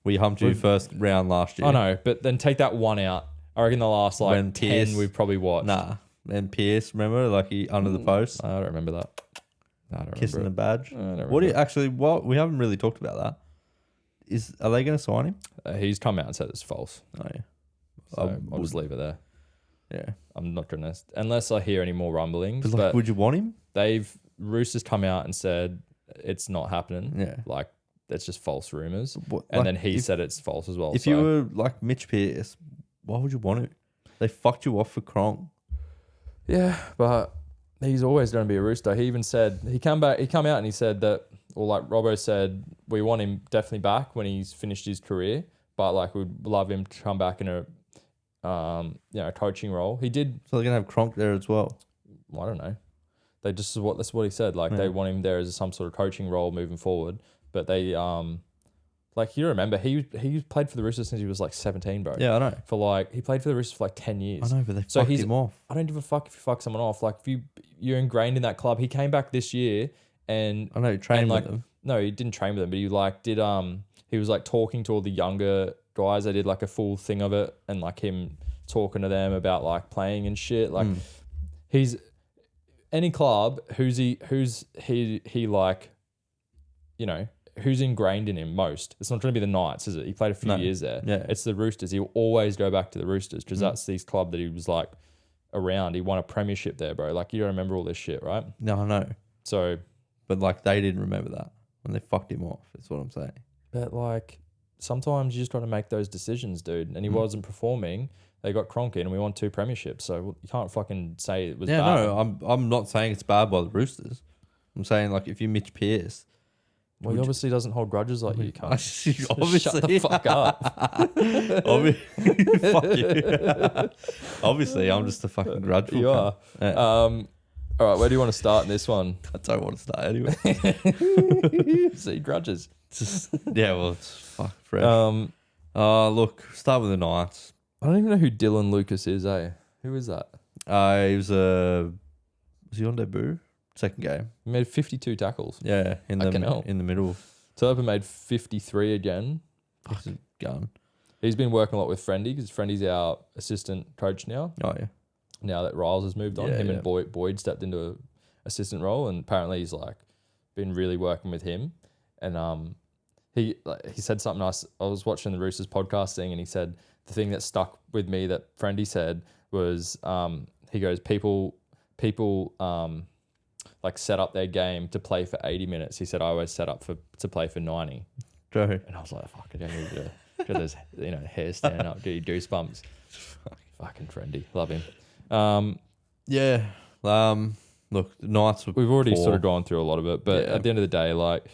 We humped you first round last year. I know, but then take that one out. I reckon the last like When 10 Pierce- we've probably watched. Nah. And Pierce, remember, like he under the post, I don't remember that. I don't kissing the remember. badge. I don't What do you remember. actually? What we haven't really talked about that. Are they going to sign him? He's come out and said it's false. Oh yeah. So I'll just leave it there. Yeah. I'm not gonna, unless I hear any more rumblings. But like, would you want him? Roosters come out and said it's not happening. Yeah. Like it's just false rumors. What, And like, then he said it's false as well. If you were like Mitch Pearce, why would you want him? They fucked you off for Cronk. Yeah, but he's always going to be a Rooster. He even said he come out and he said that, or like Robbo said, we want him definitely back when he's finished his career, but like we'd love him to come back in a coaching role. He did. So they're gonna have Cronk there as well. I don't know. That's what he said. Like they want him there as some sort of coaching role moving forward. But they like you remember he played for the Roosters since he was like 17, bro. Yeah, I know. He played for the Roosters for like 10 years. I know, but they fucked him off. I don't give a fuck if you fuck someone off. Like if you're ingrained in that club. He came back this year and I know he trained like with them. no, he didn't train with them, but he like did he was like talking to all the younger guys. They did like a full thing of it and like him talking to them about like playing and shit. Like he's any club who's he like, you know, who's ingrained in him most. It's not going to be the Knights, is it? He played a few years there. Yeah. It's the Roosters. He'll always go back to the Roosters because that's his club that he was like around. He won a premiership there, bro. Like you don't remember all this shit, right? No, I know. So, But like they didn't remember that when they fucked him off. That's what I'm saying. but like sometimes you just got to make those decisions, dude. And he wasn't performing. They got Cronk in and we won 2 premierships. So you can't fucking say it was bad. No, I'm not saying it's bad by the Roosters. I'm saying like if you Mitch Pearce. Well, he obviously doesn't hold grudges like you, can't. Obviously, Shut the fuck up. Fuck you. Obviously, I'm just a fucking grudgeful. You are. Yeah. All right, where do you want to start in this one? I don't want to start anyway. See, grudges. Well, it's fuck fresh. Look, start with the Knights. I don't even know who Dylan Lucas is, eh? Who is that? He was he on debut? Second game. He made 52 tackles. Yeah, in Fucking hell. the middle. Turpin made 53 again. He's a gun. He's been working a lot with Friendy because Friendy's our assistant coach now. Oh yeah. Now that Riles has moved on, Yeah, him yeah. and Boyd stepped into a assistant role, and apparently he's like been really working with him. And he said something nice. I was watching the Roosters podcast thing, and he said the thing that stuck with me that Friendy said was he goes people like set up their game to play for 80 minutes. He said I always set up to play for 90. True. And I was like, fuck, I don't need to get those, hair standing up, do goosebumps. Fucking Friendy. Love him. Yeah. Look, the Knights were We've already poor. sort of gone through a lot of it, but Yeah. at the end of the day, like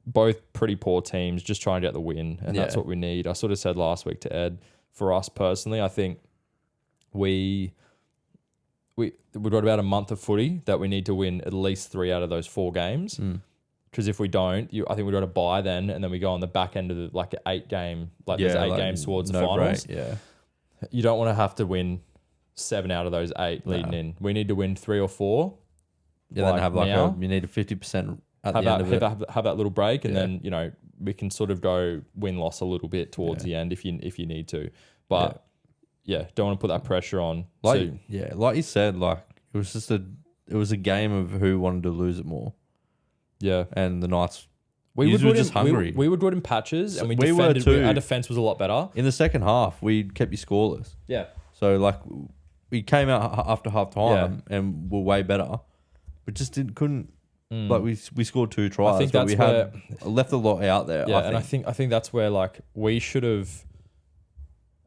both pretty poor teams just trying to get the win, and that's Yeah. what we need. I sort of said last week to Ed, for us personally, I think we've got about a month of footy that we need to win at least 3 out of those 4 games. Because if we don't, I think we've got to buy then, and then we go on the back end of the, like an 8 game, there's 8 games towards the finals. Break, yeah. You don't want to have to win 7 out of those 8 leading in. We need to win 3 or 4. Yeah, then have now. you need a 50% at have the end of it. have that little break, and Yeah. then we can sort of go win-loss a little bit towards the end if you need to. But don't want to put that pressure on. Like you said, like it was a game of who wanted to lose it more. Yeah, and the Knights we were do it just hungry. We would do it in patches, and we we were defended. too. Our defense was a lot better. In the second half, we kept you scoreless. Yeah. So like we came out after half time and were way better, but just couldn't. Like we scored 2 tries. I think but that's we had left a lot out there. Yeah, I think that's where like we should have.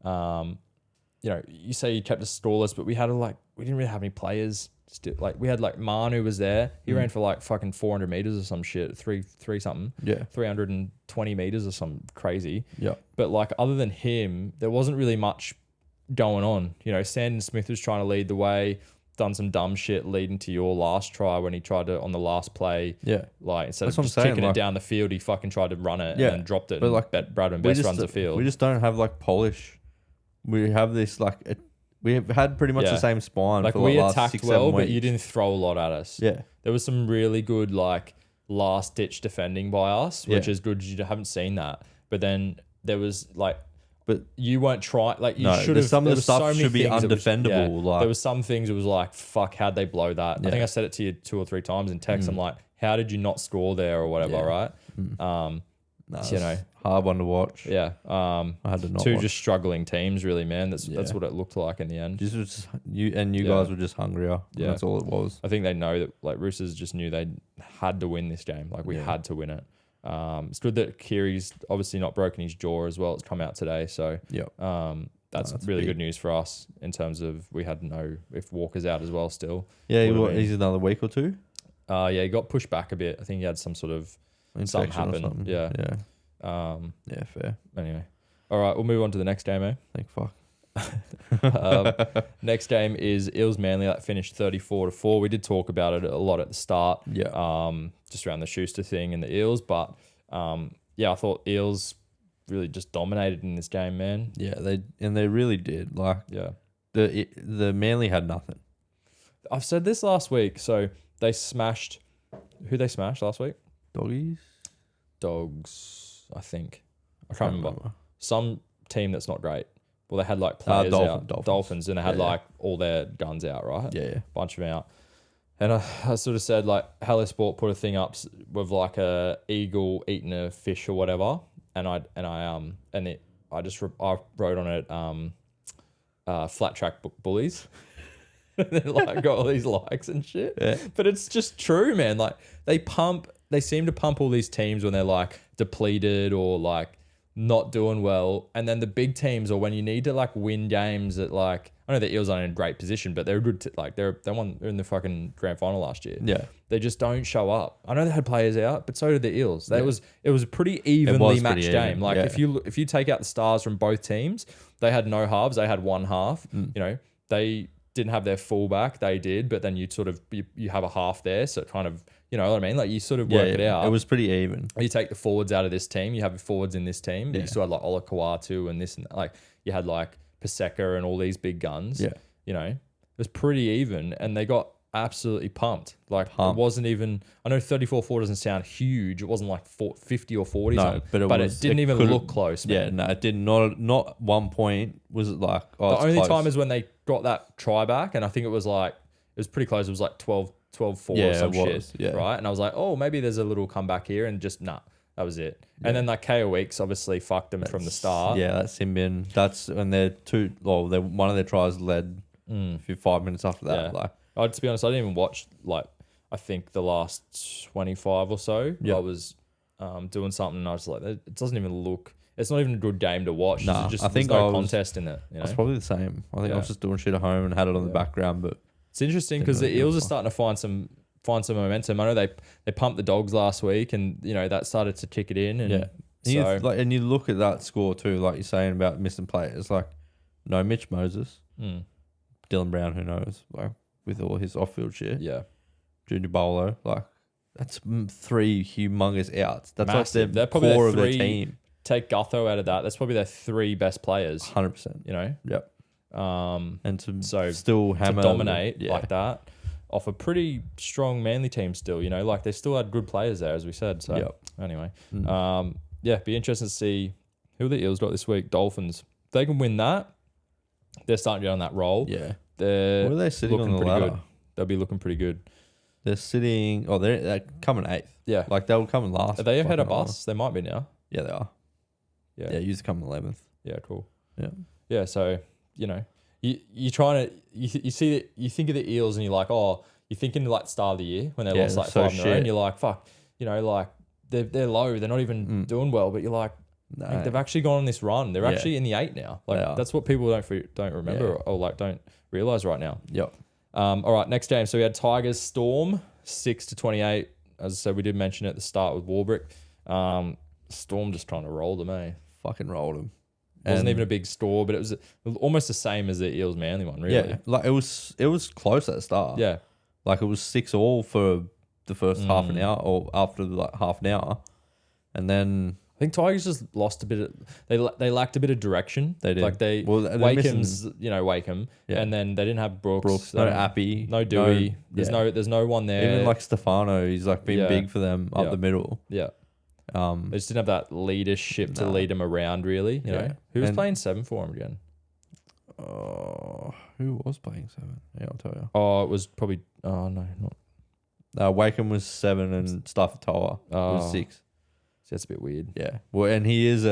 You say you kept us scoreless, but we didn't really have any players. Still, like we had like Manu was there. He ran for like fucking 400 meters or some shit, three something. Yeah, 320 meters or some crazy. Yeah, but like other than him, there wasn't really much going on. Sandon Smith was trying to lead the way. Done some dumb shit leading to your last try when he tried to on the last play. Yeah, like instead That's of what I'm just saying, kicking it like- down the field, he fucking tried to run it Yeah, and then dropped it. but And like, Bradman Best runs the field. We just don't have like polish. We have this like we've had pretty much Yeah. the same spine Like for we the last attacked 6-7 well, weeks. but you didn't throw a lot at us. Yeah. There was some really good like last ditch defending by us, which Yeah. is good. You haven't seen that, but then there was like, But you weren't trying. Like you no, should there's have. some of there the was stuff so many should be things that was- undefendable, like- there was some things it was like, fuck, how'd they blow that? I Yeah. think I said it to you 2 or 3 times in text. I'm like, how did you not score there or whatever? Yeah. Right? no, you know. hard one to watch. Yeah. I had to not Two watch. just struggling teams, really, man. That's Yeah. what it looked like in the end. Just you and you Yeah. guys were just hungrier. Yeah. That's all it was. I think they know that like Roosters just knew they had to win this game. Like we Yeah. had to win it. It's good that Kiri's obviously not broken his jaw as well. It's come out today, so Yep. that's that's really big. good news for us in terms of we had to know if Walker's out as well still. Yeah, Would've been- he's another week or two. Yeah, he got pushed back a bit. I think he had some sort of something Infection or happened. something. Yeah. Yeah. Yeah, fair. Anyway, all right, we'll move on to the next game, eh? Thank fuck. Next game is Eels Manly that finished 34-4. We did talk about it a lot at the start. Yeah. Just around the Schuster thing and the Eels, but yeah, I thought Eels really just dominated in this game, man. Yeah, they really did. Like Yeah. the Manly had nothing. I've said this last week, so they smashed who they smashed last week? Doggies. Dogs, I think. I can't remember. Some team that's not great. Well, they had like players out, Dolphins, and they had Yeah, yeah. like all their guns out, right? Yeah. Bunch of them out. And I sort of said like Hello Sport put a thing up with like a eagle eating a fish or whatever, and I wrote on it flat track bullies. They like got all these likes and shit. Yeah. But it's just true, man. Like they seem to pump all these teams when they're like depleted or like not doing well, and then the big teams, or when you need to like win games at like, I know the Eels aren't in a great position, but they're good. They're in the fucking grand final last year. Yeah. They just don't show up. I know they had players out, but so did the Eels. It was a pretty evenly matched pretty game. even, Like yeah. if you take out the stars from both teams, they had no halves. They had one half. You know, they didn't have their fullback. They did, but then you sort of you have a half there, so it kind of, you know what I mean. Like you sort of work it out. It was pretty even. You take the forwards out of this team, you have your forwards in this team, but Yeah. you still had like Ola Kawatu and this and that. Like you had like Paseka and all these big guns. Yeah. You know, it was pretty even, and they got absolutely pumped. Like it wasn't even. I know 34-4 doesn't sound huge. It wasn't like 50 or 40. No, something, but it didn't even could've- look close. Yeah, Man. no, it did not 1 point was it like, oh, The it's only close. time is when they got that try back, and I think it was pretty close. It was like 12-4 Yeah, or some it was, shit, yeah. right? And I was like, oh, maybe there's a little comeback here, and just that was it. And then like KO Weeks obviously fucked them from the start. Yeah, that's Simbin. That's when one of their tries led a few 5 minutes after that. Yeah. Like, To be honest, I didn't even watch like I think the last 25 or so. Yeah. I was doing something, and I was like, it doesn't even look. It's not even a good game to watch. Nah, Just, I think there's no I was- contest in it. You know? it's probably the same. I think I Yeah. was just doing shit at home and had it on the background, but It's interesting Didn't because the really give a Eels are fuck. starting to find some momentum. I know they pumped the Dogs last week, and you know that started to kick it in. And yeah. And, so and you look at that score too, like you're saying about missing players, like no Mitch Moses, Dylan Brown, who knows, like with all his off-field shit, yeah, Junior Bolo, like that's 3 humongous outs. That's Massive. like They're the probably core their of their three- team. take Gutho out of that. That's probably their 3 best players. 100%. You know, Yep. And to so still hammer to dominate yeah. like that off a pretty strong Manly team still, you know, like they still had good players there, as we said. So Yep. anyway, yeah, be interesting to see who the Eels got this week. Dolphins. If they can win that, they're starting to get on that roll. Yeah. They're Where are they sitting looking on the pretty ladder? good. They'll be looking pretty good. They're sitting. Oh, they're coming 8th. Yeah. Like they'll come in last. Are they ahead of fucking us? They might be now. Yeah, they are. Yeah. Yeah, you come 11th. Yeah, cool. Yeah. Yeah, so, you know, you trying to you see it, you think of the Eels and you're like, oh, you're thinking like start of the year when they Yeah, lost like so 5 in a row, and shit. you're like, fuck, you know, like they're low, they're not even doing well, but you're like, No. like, they've actually gone on this run. They're Yeah. actually in the 8 now. They Like are. that's what people don't remember Yeah. or like don't realize right now. Yep. All right, next game. So we had Tigers Storm 6-28. As I said, we did mention at the start with Warbrick. Storm just trying to roll them, eh? Fucking rolled them. Wasn't even a big score, but it was almost the same as the Eels Manly one, really. Yeah, like it was close at the start. Yeah. Like it was 6-6 for the first half an hour or after like half an hour, and then I think Tigers just lost a bit of they lacked a bit of direction. They did. Like Wakeham's Wakeham, and then they didn't have Brooks. No Appy, no Dewey. There's no one there. Even like Stefano, he's like been big for them up the middle. Yeah. They just didn't have that leadership to lead them around, really. You know, who was playing 7 for them again? Who was playing 7? Yeah, I'll tell you. Oh, it was probably. Oh no, not. Wakeham was 7 and Stafford Toa was 6. So that's a bit weird. Yeah. Well, and he is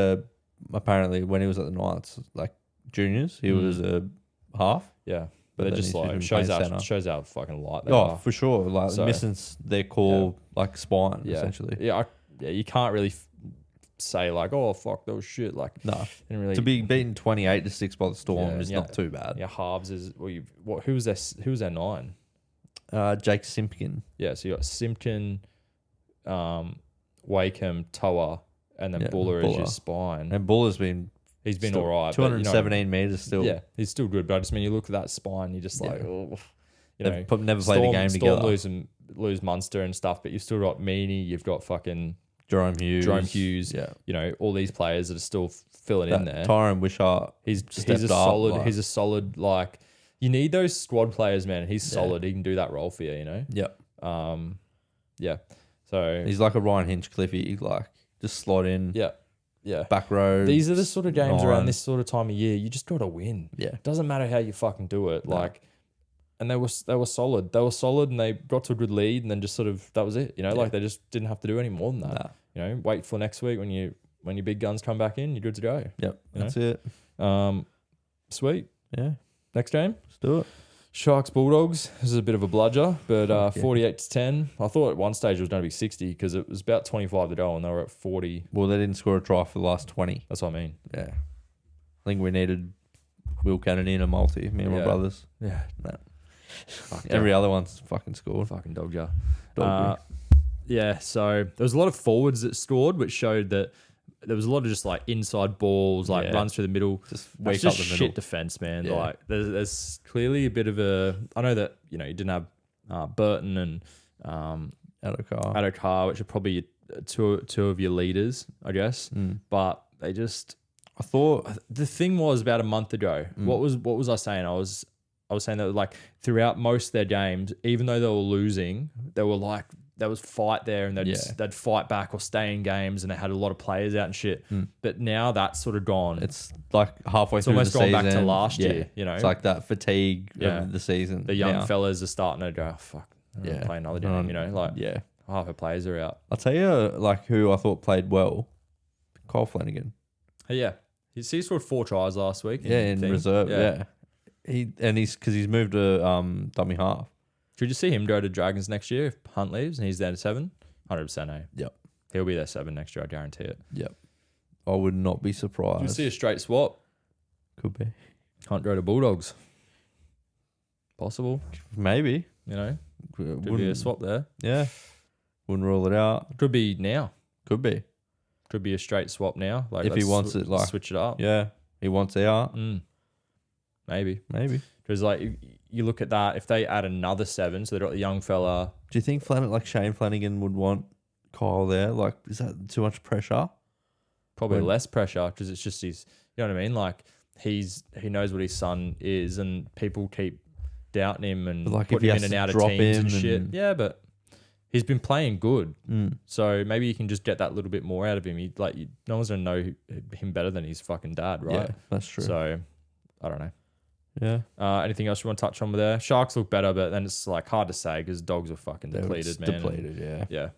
apparently when he was at the Knights, like juniors, he was a half. Yeah. But it just like shows how fucking light they are. are. For sure. Like missing their core like spine essentially. Yeah. You can't really say like, oh fuck those shit. Like no. Really, to be beaten 28-6 by the Storm is not too bad. Yeah, halves is who was their 9? Jake Simpkin. Yeah, so you got Simpkin, Wakeham, Toa, and then Buller is your spine. And Buller's been all right. 217 meters still. Yeah, he's still good. But I just mean you look at that spine, you're just like, oh, never played a game together. Lose Munster and stuff, but you've still got Meany, you've got fucking Jerome Hughes. Yeah, you know all these players that are still filling in there. Tyrone Wishart, he's a solid. He's a solid like. You need those squad players, man. He's solid. He can do that role for you. You know. Yep. Yeah. So he's like a Ryan Hinchcliffe, like just slot in. Yeah. Yeah. Back row. These are the sort of games around this sort of time of year. You just got to win. Yeah. It doesn't matter how you fucking do it. No. Like, and they were solid. They were solid, and they got to a good lead, and then just sort of that was it. You know, like they just didn't have to do any more than that. Nah. You know, wait for next week when your big guns come back in, you're good to go. Yep. That's it. Sweet. Yeah. Next game. Let's do it. Sharks Bulldogs. This is a bit of a bludger, but 48-10. I thought at one stage it was going to be 60 because it was about 25 to go and they were at 40. Well, they didn't score a try for the last 20. That's what I mean. Yeah. I think we needed Will Cannon in a multi, me and my brothers. Yeah. No. Every other one's fucking scored. Fucking dog jar. Yeah, so there was a lot of forwards that scored, which showed that there was a lot of just like inside balls, like runs through the middle. Just wake up the middle. Shit defense, man. Yeah. Like there's clearly a bit of a. I know that you didn't have Burton and Adokar, which are probably two of your leaders, I guess. But they just. I thought the thing was about a month ago. What was I saying? I was saying that like throughout most of their games, even though they were losing, they were like. There was fight there and they'd fight back or stay in games and they had a lot of players out and shit. But now that's sort of gone. It's like halfway through the season. It's almost gone back to last year, you know. It's like that fatigue of the season. The young fellas are starting to go, oh, fuck, play another game, you know. Like half the players are out. I'll tell you like who I thought played well. Kyle Flanagan. Yeah. He scored 4 tries last week. In reserve, yeah. He's moved to dummy half. Should you see him go to Dragons next year if Hunt leaves and he's there to 7? 100% eh? Yep. He'll be there 7 next year, I guarantee it. Yep. I would not be surprised. Do you see a straight swap? Could be. Hunt go to Bulldogs. Possible. Maybe. You know? Could be a swap there. Yeah. Wouldn't rule it out. Could be now. Could be. Could be a straight swap now. Like if he wants it, like switch it up. Yeah. He wants out. Maybe. Because like you look at that, if they add another 7, so they've got the young fella. Do you think Shane Flanagan would want Kyle there? Like, is that too much pressure? Probably less pressure because it's just you know what I mean? Like he knows what his son is and people keep doubting him and like putting him in and out of teams and shit. Yeah, but he's been playing good. So maybe you can just get that little bit more out of him. No one's going to know him better than his fucking dad, right? Yeah, that's true. So, I don't know. Yeah. Anything else you want to touch on with there? Sharks look better, but then it's like hard to say because dogs are fucking depleted, man. Depleted, yeah.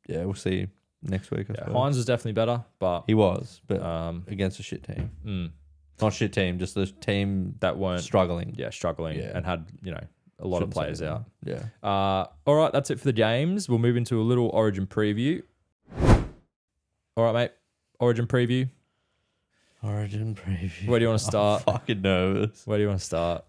Yeah, we'll see next week. I suppose. Hines was definitely better, but he was, but against a shit team. Not shit team, just a team that weren't struggling. Yeah, struggling and had a lot of players out. Yeah. All right, that's it for the games. We'll move into a little Origin preview. All right, mate. Origin preview. Origin preview. Where do you want to start? I'm fucking nervous. Where do you want to start?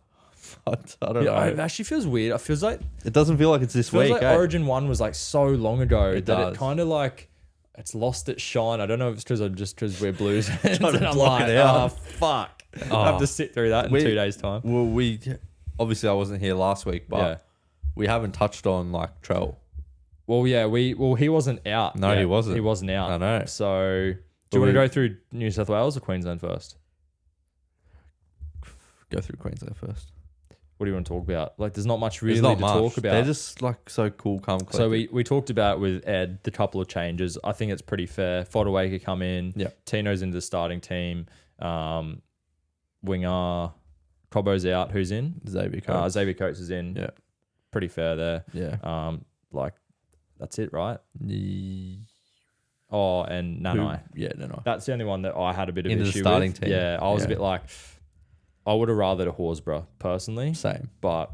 I don't know. It actually feels weird. It feels like it doesn't feel like it's this week. Like Origin 1 was like so long ago it kind of like it's lost its shine. I don't know if it's because we're Blues and I'm like, oh fuck, I have to sit through that in 2 days' time. Well, we obviously I wasn't here last week, but we haven't touched on like Trell. Well, yeah, he wasn't out. No, yet. he wasn't. He wasn't out. I know. So, do you want to go through New South Wales or Queensland first? Go through Queensland first. What do you want to talk about? Like, there's not much really There's not to much. talk about. They're just like so cool, calm, collected. So we talked about with Ed the couple of changes. I think it's pretty fair. Fodawaker come in. Yeah. Tino's into the starting team. Winger, Cobbo's out. Who's in? Xavier Coates. Xavier Coates is in. Yeah. Pretty fair there. Yeah. Like, that's it, right? Oh, and Nanai. Yeah, Nanai. That's the only one that I had a bit of Into the issue starting with. team. Yeah, I was a Yeah. bit like, I would have rather Horsburgh personally, Same. but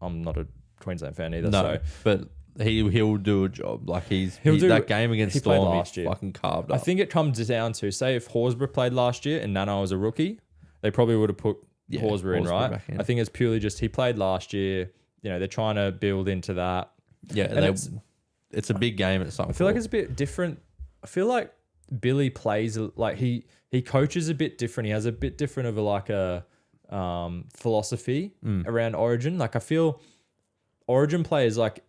I'm not a Queensland fan either. No, So but he'll do a job. Like He'll do- that game against he played Storm, last he year. fucking carved I up. think it comes down to, say if Horsburgh played last year and Nanai was a rookie, they probably would have put Yeah, Horsburgh in, Horsburgh right? back in. I think it's purely just he played last year. You know, they're trying to build into that. Yeah, And it's a big game at some I feel like it's a bit different. I feel like Billy plays like he coaches a bit different. He has a bit different of a philosophy around Origin. Like I feel Origin players like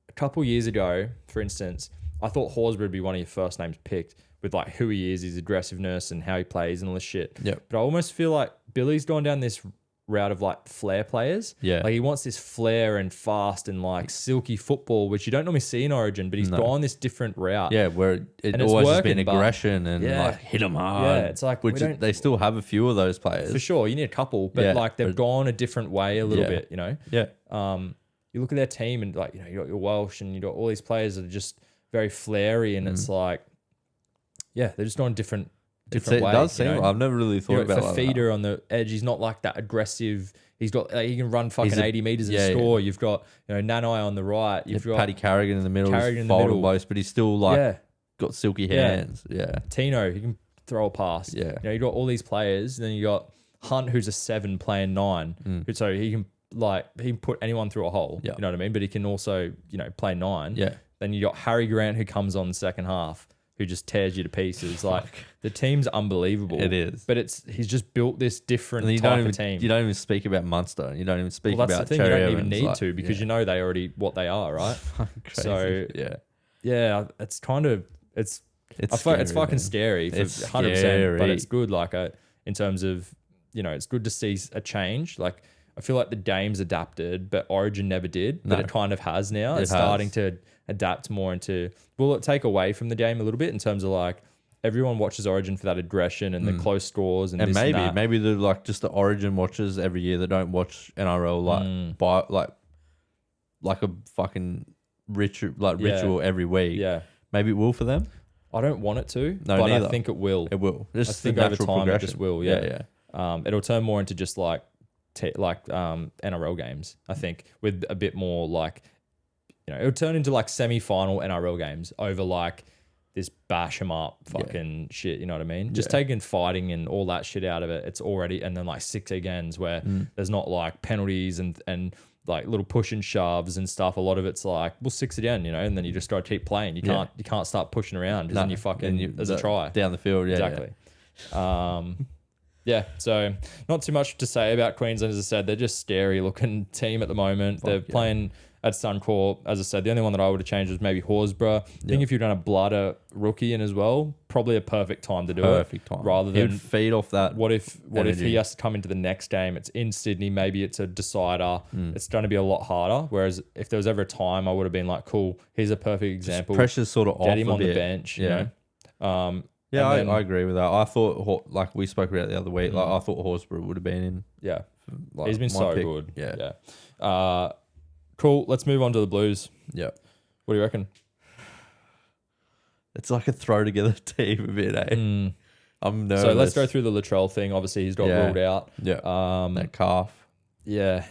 a couple years ago, for instance, I thought Horsburgh would be one of your first names picked with like who he is, his aggressiveness and how he plays and all this shit. Yep. But I almost feel like Billy's gone down this route of like flair players. Yeah. Like he wants this flair and fast and like silky football, which you don't normally see in Origin, but he's gone this different route. Yeah, where it And it's always has working, been but- aggression and Yeah. like hit them hard. Yeah, it's like we which don't- they still have a few of those players. For sure. You need a couple, but Yeah, like they've but- gone a different way a little Yeah. bit, you know? Yeah, You look at their team and like, you know, you got your Welsh and you got all these players that are just very flary and it's like, yeah, they're just going different it ways. does seem. you know? I've never really thought You know, about for like Feeder on the edge, he's not like that aggressive. He's got like, he can run fucking 80 meters and yeah, score. You've got, you know, Nanai on the right. You've that. got Paddy Carrigan in the middle, Carrigan in is the folded middle. most, but he's still like yeah, got silky Yeah. hands. Yeah, Tino, he can throw a pass. Yeah. You know, you got all these players. Then you got Hunt, who's a 7 playing 9. So he can put anyone through a hole. Yeah. You know what I mean? But he can also, you know, play 9. yeah. Then you got Harry Grant who comes on the second half, who just tears you to pieces. Like the team's unbelievable. It is. But he's just built this different And you type don't of team. even you don't even speak about Munster. You don't even speak Well, that's about the thing. You Cherry don't even Evans, need like, to because you know they already what they are, right? Crazy. So- yeah, Yeah, it's kind of it's it's fucking man. scary for It's 100%, but scary. it's good. Like in terms of, you know, it's good to see a change. Like I feel like the game's adapted, but Origin never did. But No. it kind of has now. It It's has. starting to adapt more into. Will it take away from the game a little bit in terms of like everyone watches Origin for that aggression and the close scores and And this maybe and that. maybe the like just the Origin watchers every year that don't watch NRL like a fucking ritual every week. Yeah, Maybe it will for them. I don't want it to, No, but neither. I think it will. It will. I Just the think over natural time it progression. just will. Yeah. It'll turn more into just like NRL games. I think with a bit more like, you know, it'll turn into like semi-final NRL games over like this bash 'em up fucking shit. You know what I mean? Just Yeah. taking fighting and all that shit out of it. It's already, and then like 6 agains where there's not like penalties and like little push and shoves and stuff. A lot of it's like, well, 6 again, you know, and then you just got to keep playing. You can't start pushing around because then you fucking there's a try. down the field. Yeah, Exactly. Yeah, so not too much to say about Queensland. As I said, they're just scary looking team at the moment. They're playing at Suncorp. As I said, the only one that I would have changed was maybe Horsburgh. I think if you've done a Blooder rookie in as well, probably a perfect time to do Perfect it. time. Rather He'd than feed off that. what if he energy. has to come into the next game? It's in Sydney. Maybe it's a decider. It's going to be a lot harder. Whereas if there was ever a time, I would have been like, cool, here's a perfect example. Pressure's sort of off Get him a on the bit. bench. Yeah. You know? Yeah, And then- I agree with that. I thought, like we spoke about the other week, like I thought Horsburgh would have been in. Yeah. Like, He's been my so pick. good. Yeah. Cool. Let's move on to the Blues. Yeah. What do you reckon? It's like a throw together team a bit, eh? I'm nervous. So let's go through the Latrell thing. Obviously, he's got ruled out. Yeah. That calf. Yeah.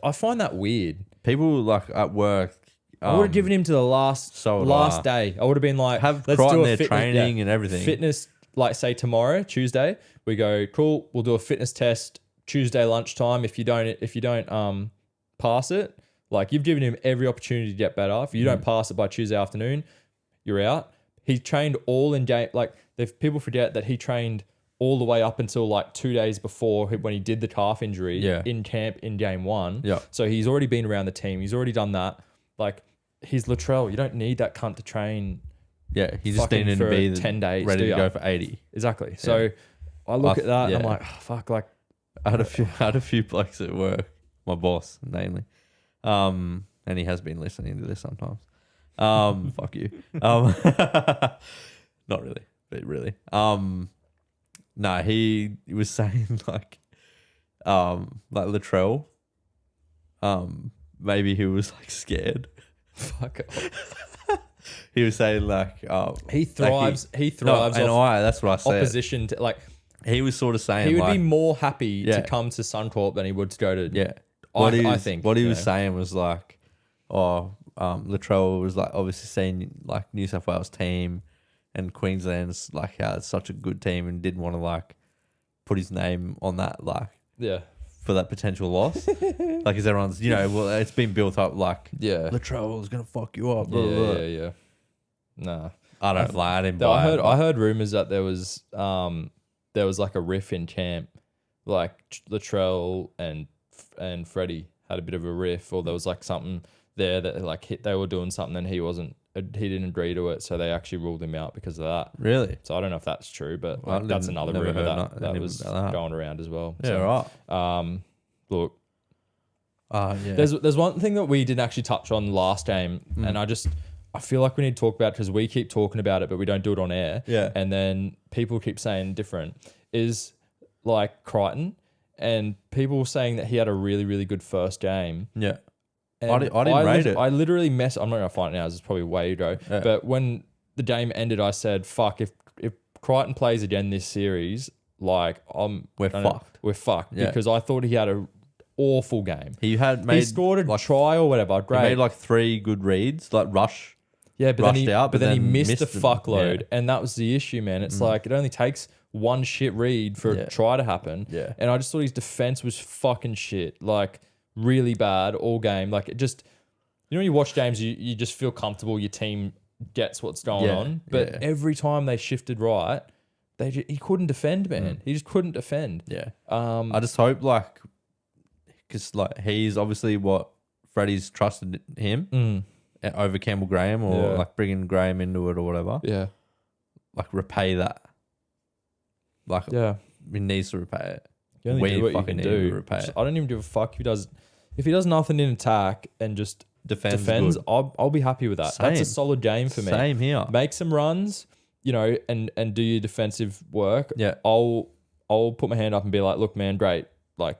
I find that weird. People like at work. I would have given him to the last so would I. day. I would have been like, Have let's Crichton do a their fitness, training and everything. Fitness, like say tomorrow, Tuesday, we go, cool, we'll do a fitness test Tuesday lunchtime. If you don't pass it, like you've given him every opportunity to get better. If you don't pass it by Tuesday afternoon, you're out. He trained all in game. Like people forget that he trained all the way up until like 2 days before when he did the calf injury in camp in game 1. Yeah. So he's already been around the team. He's already done that. Like he's Latrell. You don't need that cunt to train. Yeah, he just fucking needed to for be 10 days, ready do to ya? go for 80. Exactly. So I look at that and I'm like, oh, fuck, like, I had a few blokes at work, my boss mainly, and he has been listening to this sometimes. Fuck you. Not really, but really. No, he was saying like Latrell, maybe he was like scared. fuck off. He was saying like, He thrives. He no, thrives and off that's what I said. opposition. To, like, He was sort of saying he would like, be more happy Yeah. to come to Suncorp than he would to go to. yeah. I think what he you was know. saying was like, Latrell was like obviously seeing like New South Wales team and Queensland's like how it's such a good team and didn't want to like put his name on that like Yeah. for that potential loss. Like as everyone's, well, it's been built up like Yeah. Latrell is gonna fuck you up. Blah, Yeah. blah, blah. Yeah. Nah. I don't like. I didn't Though buy it. I heard rumors that there was like a riff in camp, like Latrell and Freddie had a bit of a riff, or there was like something there that like they were doing something and he didn't agree to it, so they actually ruled him out because of that. Really? So I don't know if that's true, but Well, like, that's another never rumor heard that anything was about that. going around as well. Yeah, So, right. Look, Yeah. there's one thing that we didn't actually touch on last game, and I feel like we need to talk about it because we keep talking about it, but we don't do it on air. Yeah. And then people keep saying different. Is like Crichton, and people were saying that he had a really, really good first game. Yeah. And I didn't rate it. I literally I'm not going to find it now. It's probably way ago. Yeah. But when the game ended, I said, "Fuck! If Crichton plays again this series, like We're fucked." We're fucked." Yeah. Because I thought he had a awful game. He scored a try or whatever. Great. He made like 3 good reads, like rush. Yeah, but rushed out, but then he missed a them. fuckload, Yeah. and that was the issue, man. It's like it only takes one shit read for a try to happen. Yeah. And I just thought his defense was fucking shit, like really bad all game. Like it just, when you watch games, you just feel comfortable. Your team gets what's going on, but every time they shifted right, he couldn't defend, man. He just couldn't defend. Yeah. I just hope like, because like he's obviously what Freddie's trusted him. Over Campbell Graham or like bringing Graham into it or whatever. Yeah. Like repay that. Like he needs to repay it. You only do what you can do. Repay it. I don't even give a fuck if he does nothing in attack and just defends. Good. I'll be happy with that. That's a Same. solid game for me. Same here. Make some runs, and do your defensive work. Yeah. I'll put my hand up and be like, look, man, great. Like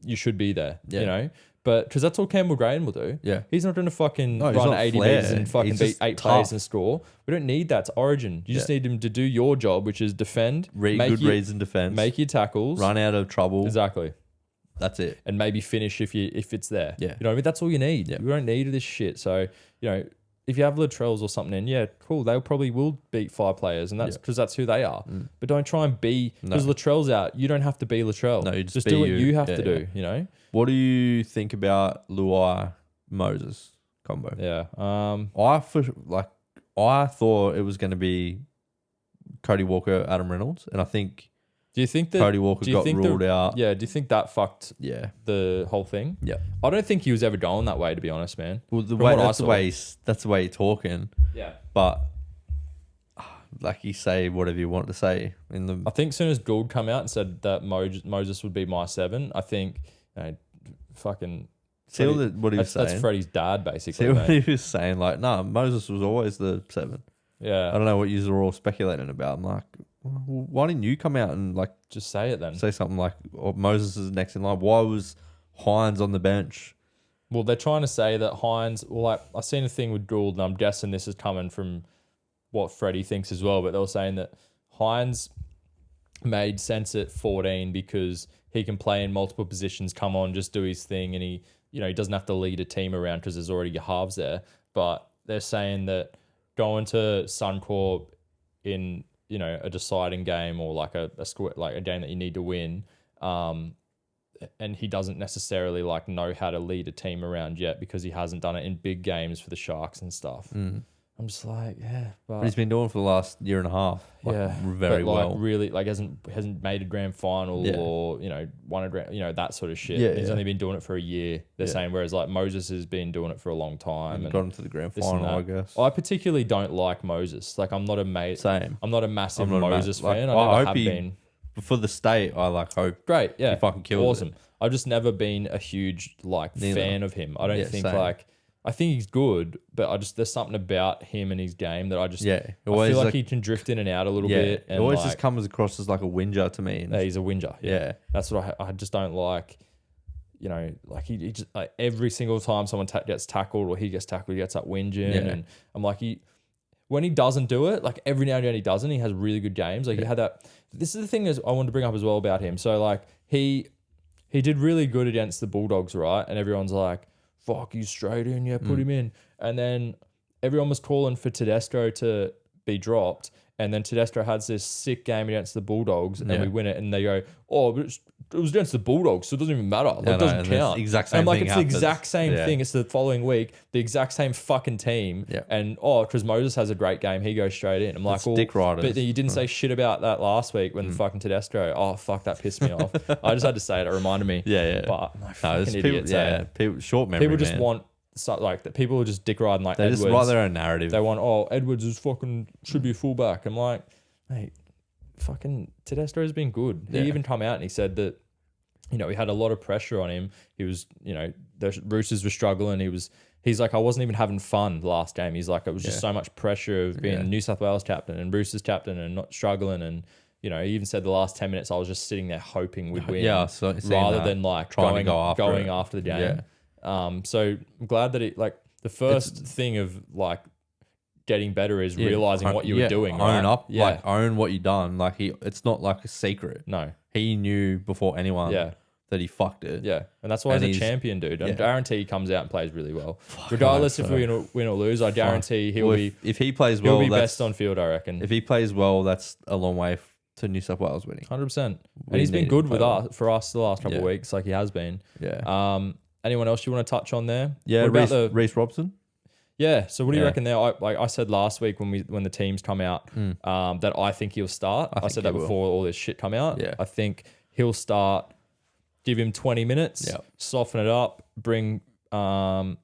you should be there. Yeah. But because that's all Campbell Graham will do. Yeah. He's not going to fucking No, he's run not 80 flair. meters and fucking He's beat just 8 tough. players and score. We don't need that. It's Origin. You just need him to do your job, which is defend, Good reads and defense. make your tackles, Run out of trouble. exactly, That's it. and maybe finish if it's there. Yeah. You know what I mean? That's all you need. Yeah. You don't need this shit. So, if you have Latrells or something in, yeah, cool. They probably will beat 5 players, and that's because that's who they are. But don't try and be, because Latrell's out. You don't have to be Latrell. No, you just do be what you. you have Yeah, to do. What do you think about Luai Moses combo? Yeah. I thought it was going to be Cody Walker, Adam Reynolds, and I think Do you think that Cody Walker got ruled out. Yeah. Do you think that fucked Yeah. the whole thing? Yeah. I don't think he was ever going that way, to be honest, man. Well, From what I saw. that's the way he's talking. Yeah. But like you say whatever you want to say in the I think as soon as Gould come out and said that Moses would be my 7, I think fucking see what he was saying. That's Freddie's dad, basically. See what mate. he was saying. Like, nah, Moses was always the 7. I Yeah. don't know what you were all speculating about. I'm like, well, why didn't you come out and like Just say it then. say something like, oh, Moses is next in line? Why was Hines on the bench? Well, they're trying to say that Hines. Well, like I seen a thing with Gould, and I'm guessing this is coming from what Freddie thinks as well. But they were saying that Hines made sense at 14 because he can play in multiple positions, come on, just do his thing, and he doesn't have to lead a team around because there's already your halves there. But they're saying that going to Suncorp in a deciding game or like a game that you need to win, and he doesn't necessarily like know how to lead a team around yet because he hasn't done it in big games for the Sharks and stuff. I'm just like, yeah, But he's been doing it for the last year and a half. Very but like well. really, like hasn't made a grand final or won a grand, that sort of shit. Yeah, He's only been doing it for a year. They're saying, whereas like Moses has been doing it for a long time and got into the grand this and final, I that. guess. I particularly don't like Moses. Like I'm not a Same. I'm not a massive I'm not Moses fan. Like, I never hope have been. For the state, I hope. Great, yeah, he fucking kills awesome. it. I've just never been a huge fan of him. I don't think same. I think he's good, but there's something about him and his game that I always feel like he can drift in and out a little bit. And it always just comes across as like a whinger to me. Yeah, he's a whinger. Yeah. That's what I just don't like. Like he just like every single time someone gets tackled or he gets tackled, he gets up whinging, and I'm like when he doesn't do it, like every now and then he doesn't. He has really good games. Like he had that. This is the thing I wanted to bring up as well about him. So like he did really good against the Bulldogs, right? And everyone's like, fuck, he's straight in, put him in. And then everyone was calling for Tedesco to be dropped. And then Tedesco has this sick game against the Bulldogs and we win it. And they go, oh, but it was against the Bulldogs, so it doesn't even matter. Like, it doesn't count. Exact same and I'm like, thing it's happens. the exact same thing. It's the following week, the exact same fucking team. Yeah. And because Moses has a great game, he goes straight in. I'm like, It's dick riders. But you didn't say shit about that last week when fucking Tedesco. Oh, fuck, that pissed me off. I just had to say it. It reminded me. Yeah. But I'm like, fucking idiots. People, short memory. People just want. So, like that, people are just dick riding like they Edwards. just write their own narrative. They want, Edwards is fucking should be a fullback. I'm like, mate, fucking Tedesco has been good. He even come out and he said that, he had a lot of pressure on him. He was, the Roosters were struggling. He's like, I wasn't even having fun the last game. He's like, it was just so much pressure of being New South Wales captain and Roosters captain and not struggling. And, he even said the last 10 minutes, I was just sitting there hoping we'd win. Yeah, rather than like going after the game. Yeah. So I'm glad that the first thing of like getting better is realizing what you were doing. Own right? up, own what you done. Like it's not like a secret. No, he knew before anyone that he fucked it. Yeah, and that's why he's a champion, dude. I guarantee he comes out and plays really well. Regardless if we win or lose, I guarantee he'll be. If he plays well, he'll be best on field. I reckon. If he plays well, that's a long way to New South Wales winning. 100%. And he's been good with us for us the last couple of weeks, like he has been. Yeah. Anyone else you want to touch on there? Yeah, Reece Robson. Yeah. So what do you reckon there? I said last week when the teams come out that I think he'll start. I said that before all this shit come out. Yeah. I think he'll start. Give him 20 minutes. Soften it up. Bring Cook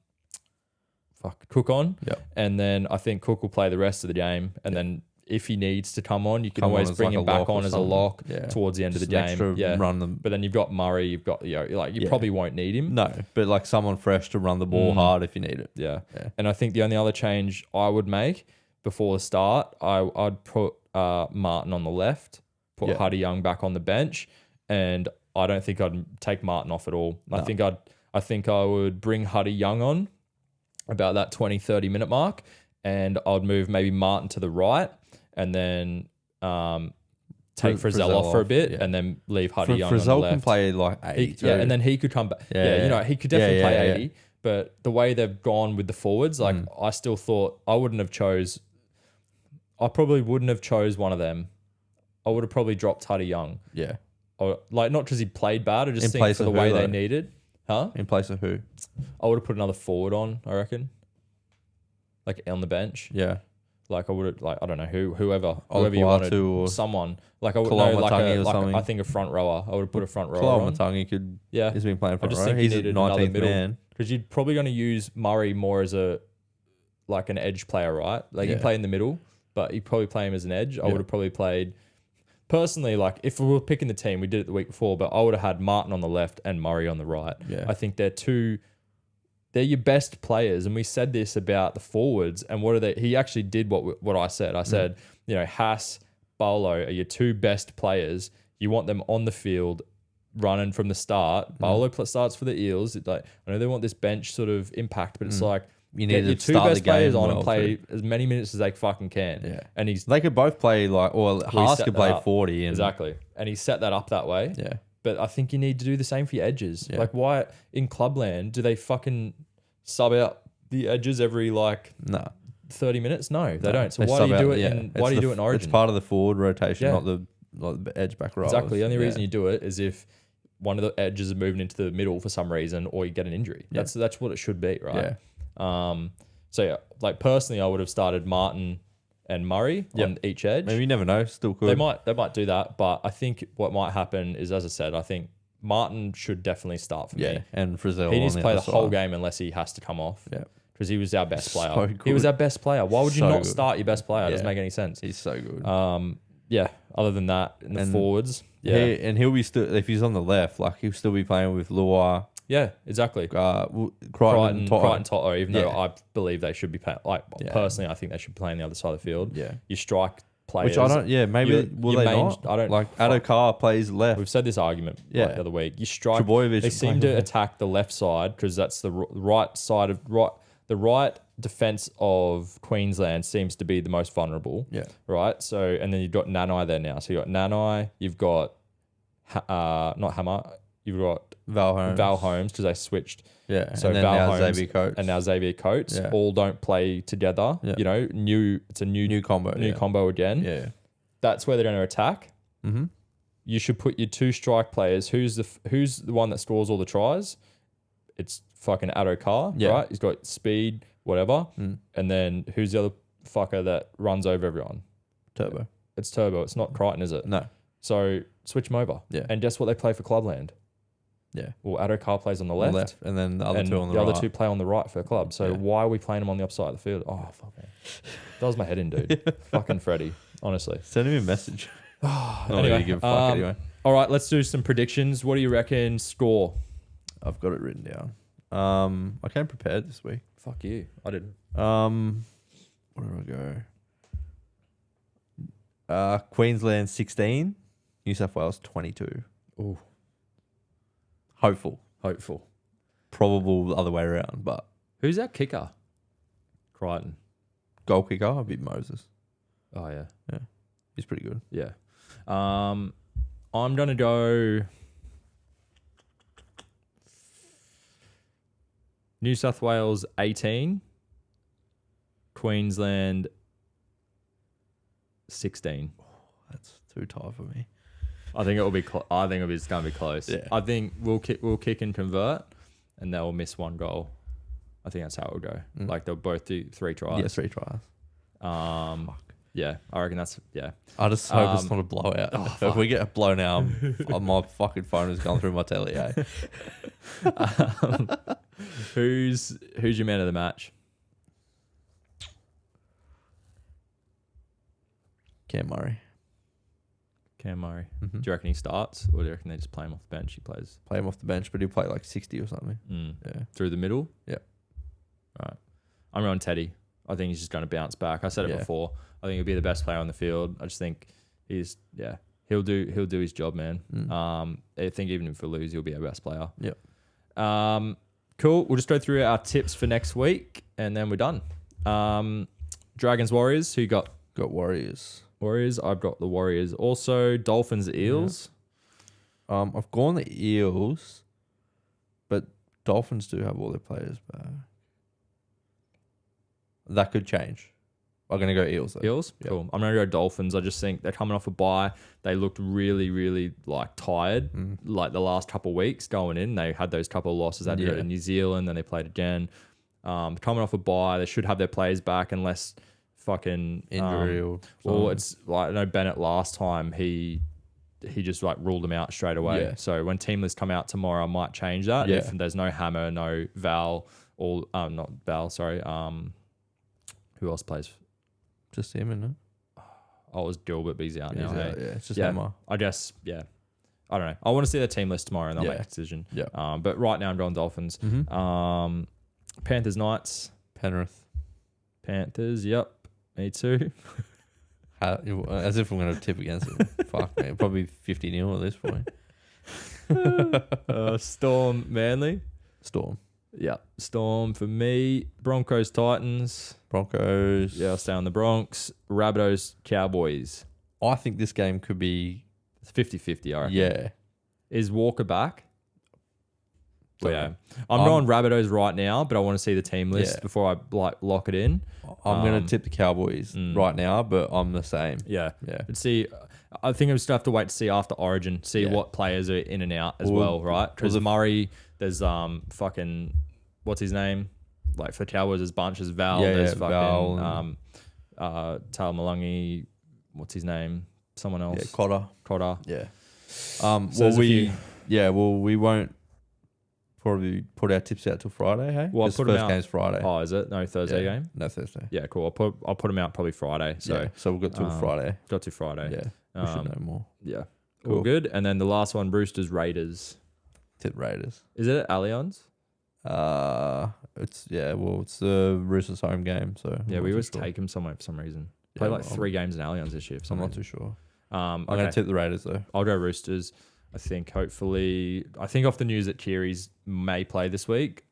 on. And then I think Cook will play the rest of the game. And then if he needs to come on, you can always bring him back on as a lock towards the end of the game. Run them. But then you've got Murray. You've got you probably won't need him. No, but like someone fresh to run the ball hard if you need it. Yeah. And I think the only other change I would make before the start, I'd put Martin on the left, put Huddy Young back on the bench, and I don't think I'd take Martin off at all. No. I think I would bring Huddy Young on about that 20, 30 minute mark, and I'd move maybe Martin to the right, and then take Frizzell off for a bit, and then leave Huddy Young on the left. Frizzell can play like 80. And then he could come back. He could definitely play 80. But the way they've gone with the forwards, I still thought I probably wouldn't have chose one of them. I would have probably dropped Huddy Young. Yeah. Or, not because he played bad, I just think for the way they needed. Huh? In place of who? I would have put another forward on, I reckon. Like on the bench. Yeah. Like I would have, I don't know, whoever you wanted, or someone. Like I would know, I think a front rower. I would have put a front rower on. Matangi could. Yeah. He's been playing front rower. He's a 19th man. Because you're probably going to use Murray more as an edge player, right? Like you play in the middle, but you probably play him as an edge. I would have probably played. Personally, like if we were picking the team, we did it the week before, but I would have had Martin on the left and Murray on the right. Yeah. I think they're your best players. And we said this about the forwards, and what are they? He actually did what I said. I said, Haas, Barlow are your two best players. You want them on the field running from the start. Barlow starts for the Eels. I know they want this bench sort of impact, but it's like, you need your two best players on and play as many minutes as they fucking can. Yeah. And they could both play Haas could play 40. Exactly. And he set that up that way. Yeah. But I think you need to do the same for your edges. Yeah. Like why in Clubland do they fucking sub out the edges every 30 minutes? No, they don't. So why do you do it why do you do it in Origin? It's part of the forward rotation, not the edge back row. Exactly. The only reason you do it is if one of the edges are moving into the middle for some reason or you get an injury. That's what it should be, right? Yeah. So yeah, like personally, I would have started Martin and Murray on each edge. Maybe you never know. Still could. They might do that, but I think what might happen is, as I said, I think Martin should definitely start for me. And Frizzell. He needs to play the whole side. game unless he has to come off. Yeah. Because he was our best player. So He was good. our best player. Why would you So not good. start your best player? It doesn't make any sense. He's so good. Yeah. Other than that, in the forwards, And he'll be still, if he's on the left, like he'll still be playing with Luai, yeah, exactly. Crichton, Toto, even though Yeah. I believe they should be playing. Like personally, I think they should play on the other side of the field. Yeah. You strike players. Which I don't. Yeah, maybe will they not? I don't. Like Adokar plays left. We've said this argument the other week. You strike. Trebojevic They is seem playing to left. attack the left side because that's the right side of the right defense of Queensland seems to be the most vulnerable. Yeah. Right. So and then you've got Nanai there now. So you have got Nanai. You've got not Hammer. You've got Val Holmes because they switched. Yeah. So and then Val now Holmes Xavier Coates. and now Xavier Coates all don't play together. Yeah. You know, it's a new combo. combo again. Yeah. That's where they're going to attack. Mm-hmm. You should put your two strike players. Who's the one that scores all the tries? It's fucking Adokar, right? He's got speed, whatever. And then who's the other fucker that runs over everyone? Turbo. It's Turbo. It's not Crichton, is it? No. So switch them over. Yeah. And guess what they play for Clubland? Yeah. Well, Adokar plays on the left. And then the other And two on the the right. other two play on the right for a club. So why are we playing them on the opposite side of the field? Oh, fuck me. That was my head in, dude. Fucking Freddie, honestly. Send him a message. Not Anyway, really give a fuck anyway. All right, let's do some predictions. What do you reckon score? I've got it written down. I came prepared this week. Fuck you. I didn't. Where do I go? Queensland 16, New South Wales 22. Ooh. Hopeful. Probable the other way around, but Who's our kicker? Crichton. goal kicker, I'd be Moses. Oh, yeah. Yeah. He's pretty good. Yeah. I'm going to go New South Wales 18, Queensland 16. That's too tight for me. I think it will be. I think it's going to be close. Yeah. I think we'll kick and convert, and they'll miss one goal. I think that's how it will go. Like they'll both do 3 tries. Yeah, 3 tries. Yeah, I reckon that's I just hope it's not a blowout. If we get blown out, my fucking phone is going through my telly. Who's your man of the match? Cam Murray. Cam Murray. Mm-hmm. Do you reckon he starts, or do you reckon they just play him off the bench? He plays. Play him off the bench, but he'll play like 60 or something. Yeah. Through the middle. Yeah. Right. I'm on Teddy. I think he's just going to bounce back. I said it before. I think he'll be the best player on the field. I just think he'll do his job, man. I think even if we lose, he'll be our best player. Yep. Cool. We'll just go through our tips for next week, and then we're done. Dragons Warriors. Who you got? Got Warriors. Warriors. I've got the Warriors. Also Dolphins Eels. Yeah. I've gone the Eels, but Dolphins do have all their players back. That could change. I'm going to go Eels, though. Eels? Yep. Cool. I'm going to go Dolphins. I just think they're coming off a bye. They looked really, really tired like the last couple of weeks going in. They had those couple of losses. They had to go to New Zealand, then they played again. Coming off a bye, they should have their players back unless fucking injury or something. Well, it's like I know Bennett last time he just like ruled them out straight away. Yeah. So when team lists come out tomorrow, I might change that. Yeah. If there's no Hammer, no Val, or not Val, sorry. Who else plays? Just him, isn't it? Oh, it was Gilbert, but he's out now. Hey? Yeah, it's just Emma. I guess, I don't know. I want to see the team list tomorrow and they'll make a decision. Yeah. But right now I'm going Dolphins. Mm-hmm. Panthers, Knights. Penrith. Panthers, yep. Me too. As if I'm going to tip against them. Fuck, man. Probably 50-0 at this point. Storm, Manly. Storm. Yeah. Storm for me. Broncos, Titans. Broncos. Yeah, I'll stay on the Bronx. Rabbitohs, Cowboys. I think this game could be... It's 50-50, I reckon. Yeah. Is Walker back? Don't Yeah. know. I'm going Rabbitohs right now, but I want to see the team list before I lock it in. I'm going to tip the Cowboys right now, but I'm the same. Yeah. Yeah. But see, I think we still have to wait to see after Origin, see what players are in and out as well, right? Because Murray, there's fucking, what's his name? like for Cowboys, there's Bunch, there's Val, Yeah, there's yeah, Val fucking Talamalungi, what's his name? Someone else. Yeah, Cotter. Yeah. So there's a few. We won't probably put our tips out till Friday, hey? Well, I'll 'Cause put 'em first out. game's Friday. Oh, is it? No Thursday Yeah. game? No, Thursday. Yeah, cool. I'll put them out probably Friday. So So we'll go till Friday. got to Friday. Yeah. We should know more. Yeah. Cool. All good. And then the last one, Roosters Raiders. Tip Raiders. Is it at Allianz? It's the Roosters home game, so Yeah, we always take them somewhere for some reason. Play like 3 games in Allianz this year. For I'm some not reason. too sure. Okay. I'm gonna tip the Raiders though. I'll go Roosters. I think off the news that Keary's may play this week.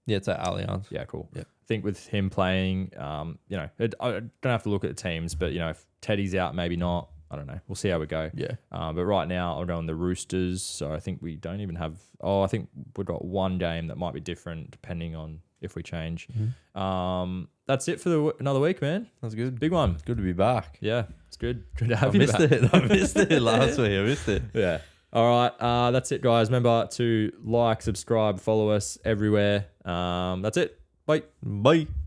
Yeah, it's at Allianz. Yeah, cool. Yeah. I think with him playing, I don't have to look at the teams, but if Teddy's out, maybe not. I don't know. We'll see how we go. Yeah. But right now, I'll go on the Roosters. So I think we don't even have. I think we've got one game that might be different depending on if we change. Mm-hmm. That's it for another week, man. That's good. Big one. Good to be back. Yeah, it's good. Good to have I you missed back. it. I missed it last week. I missed it. Yeah. All right. That's it, guys. Remember to like, subscribe, follow us everywhere. That's it. Bye. Bye.